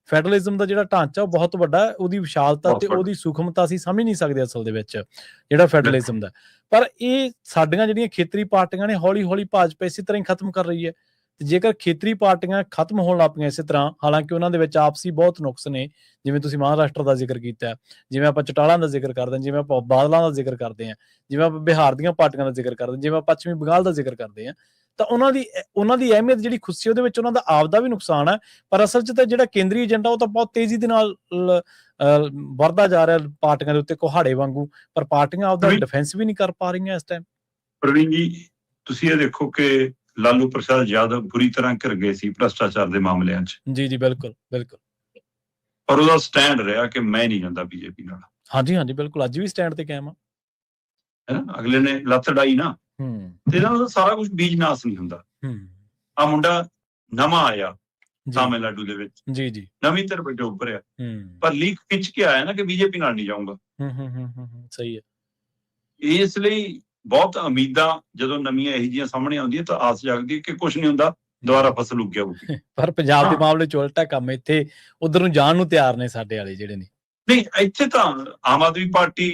ਫੈਡਰਲਿਜ਼ਮ ਦਾ ਜਿਹੜਾ ਢਾਂਚਾ ਉਹ ਬਹੁਤ ਵੱਡਾ, ਉਹਦੀ ਵਿਸ਼ਾਲਤਾ ਤੇ ਉਹਦੀ ਸੂਖਮਤਾ ਅਸੀਂ ਸਮਝ ਨਹੀਂ ਸਕਦੇ ਅਸਲ ਦੇ ਵਿੱਚ ਜਿਹੜਾ ਫੈਡਰਲਿਜ਼ਮ ਦਾ। ਪਰ ਇਹ ਸਾਡੀਆਂ ਜਿਹੜੀਆਂ ਖੇਤਰੀ ਪਾਰਟੀਆਂ ਨੇ ਹੌਲੀ-ਹੌਲੀ ਭਾਜਪਾ ਇਸੇ ਤਰ੍ਹਾਂ ਹੀ ਖਤਮ ਕਰ ਰਹੀ ਹੈ। ਤੇ ਜੇਕਰ ਖੇਤਰੀ ਪਾਰਟੀਆਂ ਖਤਮ ਹੋਣ ਲੱਗ ਪਈਆਂ ਇਸੇ ਤਰ੍ਹਾਂ, ਹਾਲਾਂਕਿ ਉਹਨਾਂ ਦੇ ਵਿੱਚ ਆਪਸੀ ਬਹੁਤ ਨੁਕਸ ਨੇ, ਜਿਵੇਂ ਤੁਸੀਂ ਮਹਾਰਾਸ਼ਟਰ ਦਾ ਜ਼ਿਕਰ ਕੀਤਾ, ਜਿਵੇਂ ਆਪਾਂ ਚੌਟਾਲਾ ਦਾ ਜ਼ਿਕਰ ਕਰਦੇ ਹਾਂ, ਜਿਵੇਂ ਆਪਾਂ ਬਾਦਲਾਂ ਦਾ ਜ਼ਿਕਰ ਕਰਦੇ ਹਾਂ, ਜਿਵੇਂ ਆਪਾਂ ਬਿਹਾਰ ਦੀਆਂ ਪਾਰਟੀਆਂ ਦਾ ਜ਼ਿਕਰ ਕਰਦੇ ਹਾਂ, ਜਿਵੇਂ ਆਪਾਂ ਪੱਛਮੀ ਬੰਗਾਲ ਦਾ ਜ਼ਿਕਰ ਕਰਦੇ ਹਾਂ, ਤਾਂ ਉਹਨਾਂ ਦੀ ਅਹਿਮੀਅਤ ਜਿਹੜੀ ਖੁੱਸੀ ਉਹਦੇ ਵਿੱਚ ਉਹਨਾਂ ਦਾ ਆਪਦਾ ਵੀ ਨੁਕਸਾਨ ਹੈ। ਪਰ ਅਸਲ 'ਚ ਤਾਂ ਜਿਹੜਾ ਕੇਂਦਰੀ ਏਜੰਡਾ ਉਹ ਤਾਂ ਬਹੁਤ ਤੇਜ਼ੀ ਦੇ ਨਾਲ ਵੱਧਦਾ ਜਾ ਰਿਹਾ ਪਾਰਟੀਆਂ ਦੇ ਉੱਤੇ ਕੁਹਾੜੇ ਵਾਂਗੂ, ਪਰ ਪਾਰਟੀਆਂ ਆਪਦਾ ਡਿਫੈਂਸ ਵੀ ਨਹੀਂ ਕਰ ਪਾ ਰਹੀਆਂ ਇਸ ਟਾਈਮ। ਪ੍ਰਵੀਨ ਜੀ, ਤੁਸੀਂ ਇਹ ਦੇਖੋ ਕਿ ਲਾਲੂ ਪ੍ਰਸਾਦ ਯਾਦਵ ਬੁਰੀ ਤਰ੍ਹਾਂ ਘਿਰ ਗਏ ਸੀ ਭ੍ਰਸ਼ਟਾਚਾਰ ਦੇ ਮਾਮਲਿਆਂ 'ਚ। ਜੀ ਬਿਲਕੁਲ ਬਿਲਕੁਲ। ਪਰ ਉਹਦਾ ਸਟੈਂਡ ਰਿਹਾ ਕਿ ਮੈਂ ਨਹੀਂ ਜਾਂਦਾ ਬੀਜੇਪੀ ਨਾਲ। ਹਾਂਜੀ ਬਿਲਕੁਲ, ਅੱਜ ਵੀ ਸਟੈਂਡ ਤੇ ਕਾਇਮ ਆ। ਅਗਲੇ ਨੇ ਲੱਤ ਡਾਈ ਨਾ, ਤੇ ਇਹਨਾਂ ਦਾ ਸਾਰਾ ਕੁਝ ਬੀਜ ਨਾਸ ਨਹੀਂ ਹੁੰਦਾ। ਆ ਮੁੰਡਾ ਨਵਾਂ ਆਇਆ ਤਾਮਿਲਨਾਡੂ ਦੇ ਵਿੱਚ, ਜੀ ਨਵੀਂ ਧਿਰ ਵਜੋਂ ਉੱਭਰਿਆ, ਪਰ ਲੀਕ ਖਿੱਚ ਕੇ ਆਇਆ ਨਾ ਕਿ ਬੀਜੇਪੀ ਨਾਲ ਨਹੀਂ ਜਾਊਂਗਾ। ਸਹੀ ਹੈ। ਇਸ ਲਈ ਬਹੁਤ ਉਮੀਦਾਂ ਜਦੋਂ ਨਵੀਆਂ ਇਹੋ ਜਿਹੀਆਂ ਸਾਹਮਣੇ ਆਉਂਦੀਆਂ ਤਾਂ ਆਸ ਜਾਗਦੀ ਕਿ ਕੁਝ ਨਹੀਂ ਹੁੰਦਾ, ਦੁਬਾਰਾ ਫਸਲ ਉੱਗ ਜਾਊਗੀ। ਪਰ ਪੰਜਾਬ ਦੇ ਮਾਮਲੇ ਚ ਉਲਟਾ ਕੰਮ, ਇੱਥੇ ਉਧਰ ਨੂੰ ਜਾਣ ਨੂੰ ਤਿਆਰ ਨੇ ਸਾਡੇ ਵਾਲੇ ਜਿਹੜੇ ਨੇ। ਨਹੀਂ, ਇੱਥੇ ਤਾਂ ਆਮ ਆਦਮੀ ਪਾਰਟੀ,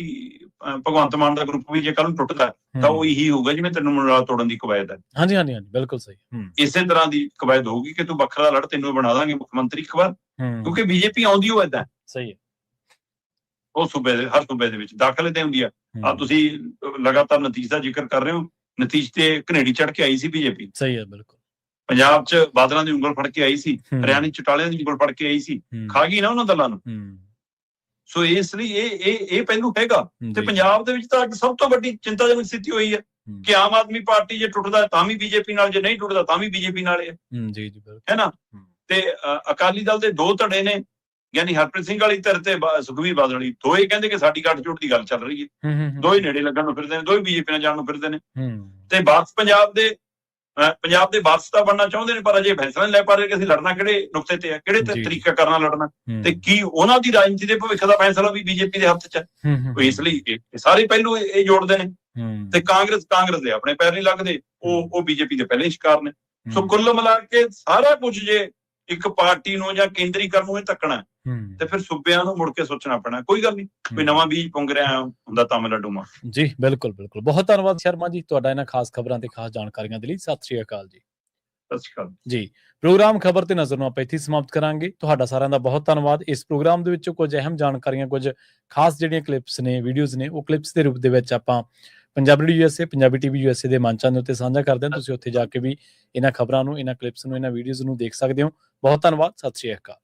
ਭਗਵੰਤ ਮਾਨ ਦਾ ਗਰੁੱਪ ਵੀ ਜੇ ਕੱਲ ਨੂੰ ਟੁੱਟਦਾ ਤਾਂ ਉਹ ਇਹੀ ਹੋਊਗਾ ਜਿਵੇਂ ਤੈਨੂੰ ਨਾਲ ਤੋੜਨ ਦੀ ਕਵਾਇਦ ਹੈ। ਹਾਂਜੀ ਬਿਲਕੁਲ ਸਹੀ। ਇਸੇ ਤਰ੍ਹਾਂ ਦੀ ਕਵਾਇਦ ਹੋਊਗੀ ਕਿ ਤੂੰ ਵੱਖਰਾ ਲੜ, ਤੈਨੂੰ ਬਣਾ ਦਾਂਗੇ ਮੁੱਖ ਮੰਤਰੀ ਇੱਕ ਵਾਰ, ਕਿਉਂਕਿ ਬੀਜੇਪੀ ਆਉਂਦੀ ਹੋ ਏਦਾਂ। ਸਹੀ ਹੈ। ਉਹ ਸੂਬੇ ਦੇ ਹਰ ਸੂਬੇ ਦੇ ਵਿੱਚ ਦਾਖਲੇ ਤੇ ਹੁੰਦੀ ਆ। ਤੁਸੀਂ ਲਗਾਤਾਰ ਨਤੀਜੇ ਦਾ ਜ਼ਿਕਰ ਕਰ ਰਹੇ ਹੋ, ਨਤੀਜੇ ਤੇ ਘਨੇੜੀ ਚੜ ਕੇ ਆਈ ਸੀ ਬੀਜੇਪੀ। ਸਹੀ ਹੈ, ਬਿਲਕੁਲ। ਪੰਜਾਬ 'ਚ ਬਾਦਲਾਂ ਦੀ ਉਂਗਲ ਫੜ ਕੇ ਆਈ ਸੀ, ਹਰਿਆਣੇ 'ਚ ਚੌਟਾਲਿਆਂ ਦੀ ਉਂਗਲ ਫੜ ਕੇ ਆਈ ਸੀ, ਖਾ ਗਈ ਨਾ ਉਹਨਾਂ ਦਲਾਂ ਨੂੰ। ਸੋ ਇਸ ਲਈ ਇਹ ਪਹਿਲੂ ਹੈਗਾ। ਤੇ ਪੰਜਾਬ ਦੇ ਵਿੱਚ ਤਾਂ ਅੱਜ ਸਭ ਤੋਂ ਵੱਡੀ ਚਿੰਤਾਜਨਕ ਸਥਿਤੀ ਹੋਈ ਹੈ ਕਿ ਆਮ ਆਦਮੀ ਪਾਰਟੀ ਜੇ ਟੁੱਟਦਾ ਤਾਂ ਵੀ ਬੀਜੇਪੀ ਨਾਲ, ਜੇ ਨਹੀਂ ਟੁੱਟਦਾ ਤਾਂ ਵੀ ਬੀਜੇਪੀ ਨਾਲ ਹੈ। ਹੈ ਨਾ। ਤੇ ਅਕਾਲੀ ਦਲ ਦੇ ਦੋ ਧੜੇ ਨੇ, ਯਾਨੀ ਹਰਪ੍ਰੀਤ ਸਿੰਘ ਵਾਲੀ ਧਿਰ ਤੇ ਸੁਖਬੀਰ ਬਾਦਲ ਵਾਲੀ, ਦੋਏ ਕਹਿੰਦੇ ਕਿ ਸਾਡੀ ਗੱਠਜੋੜ ਦੀ ਗੱਲ ਚੱਲ ਰਹੀ ਹੈ। ਦੋਏ ਨੇੜੇ ਲੱਗਣ ਨੂੰ ਫਿਰਦੇ ਨੇ, ਦੋਏ ਬੀਜੇਪੀ ਨਾਲ ਜਾਣ ਨੂੰ ਫਿਰਦੇ ਨੇ। ਤੇ ਵਾਰਸ ਪੰਜਾਬ ਦੇ ਵਾਰਸ ਤਾਂ ਬਣਨਾ ਚਾਹੁੰਦੇ ਨੇ, ਪਰ ਅਜੇ ਫੈਸਲਾ ਨਹੀਂ ਲੈ ਪਾ ਰਹੇ ਕਿ ਅਸੀਂ ਲੜਨਾ ਕਿਹੜੇ ਨੁਕਤੇ ਤੇ ਹੈ, ਕਿਹੜੇ ਤਰੀਕੇ ਕਰਨਾ ਲੜਨਾ, ਤੇ ਕੀ ਉਹਨਾਂ ਦੀ ਰਾਜਨੀਤੀ ਦੇ ਭਵਿੱਖ ਦਾ ਫੈਸਲਾ ਵੀ ਬੀਜੇਪੀ ਦੇ ਹੱਥ 'ਚ ਹੈ। ਇਸ ਲਈ ਇਹ ਸਾਰੇ ਪਹਿਲੂ ਇਹ ਜੋੜਦੇ ਨੇ। ਤੇ ਕਾਂਗਰਸ ਦੇ ਆਪਣੇ ਪੈਰ ਨਹੀਂ ਲੱਗਦੇ, ਉਹ ਬੀਜੇਪੀ ਦੇ ਪਹਿਲੇ ਸ਼ਿਕਾਰ ਨੇ। ਸੋ ਕੁੱਲ ਮਿਲਾ ਕੇ ਸਾਰਾ ਕੁਝ ਜੇ ਇੱਕ ਪਾਰਟੀ ਨੂੰ ਜਾਂ ਕੇਂਦਰੀਕਰਨ ਨੂੰ ਇਹ ਧੱਕਣਾ ਤੇ ਫਿਰ ਸੂਬਿਆਂ ਨੂੰ ਮੁੜ ਕੇ ਸੋਚਣਾ ਪੈਣਾ। ਕੋਈ ਗੱਲ ਨਹੀਂ, ਕੋਈ ਨਵਾਂ ਬੀਜ ਪੁੰਗ ਰਿਹਾ ਹੁੰਦਾ ਤਾਮਿਲਨਾਡੂ ਮਾ। ਜੀ ਬਿਲਕੁਲ। ਬਹੁਤ ਧੰਨਵਾਦ ਸ਼ਰਮਾ ਜੀ ਤੁਹਾਡਾ ਇਹਨਾਂ ਖਾਸ ਖਬਰਾਂ ਤੇ ਖਾਸ ਜਾਣਕਾਰੀਆਂ ਦੇ ਲਈ। ਸਤਿ ਸ਼੍ਰੀ ਅਕਾਲ ਜੀ। ਸਤਿ ਸ਼੍ਰੀ ਅਕਾਲ ਜੀ। ਪ੍ਰੋਗਰਾਮ ਖਬਰ ਤੇ ਨਜ਼ਰ ਨੂੰ ਆਪਾਂ ਇੱਥੇ ਸਮਾਪਤ ਕਰਾਂਗੇ। ਤੁਹਾਡਾ ਸਾਰਿਆਂ ਦਾ ਬਹੁਤ ਧੰਨਵਾਦ। ਇਸ ਪ੍ਰੋਗਰਾਮ ਦੇ ਵਿੱਚੋਂ ਕੁਝ ਅਹਿਮ ਜਾਣਕਾਰੀਆਂ, ਕੁਝ ਖਾਸ ਜਿਹੜੀਆਂ ਕਲਿੱਪਸ ਨੇ, ਵੀਡੀਓਜ਼ ਨੇ, ਉਹ ਕਲਿੱਪਸ ਦੇ ਰੂਪ ਦੇ ਵਿੱਚ ਆਪਾਂ Punjabi radio USA, Punjabi TV USA ਦੇ ਮੰਚਾਂ ਦੇ ਉੱਤੇ ਸਾਂਝਾ ਕਰਦੇ ਹਾਂ। ਤੁਸੀਂ ਉੱਥੇ ਜਾ ਕੇ ਵੀ ਇਹਨਾਂ ਖਬਰਾਂ ਨੂੰ, ਇਹਨਾਂ ਕਲਿੱਪਸ ਨੂੰ, ਇਹਨਾਂ ਵੀਡੀਓਜ਼ ਨੂੰ ਦੇਖ ਸਕਦੇ ਹੋ। ਬਹੁਤ ਧੰਨਵਾਦ। ਸਤਿ ਸ਼੍ਰੀ ਅਕਾਲ।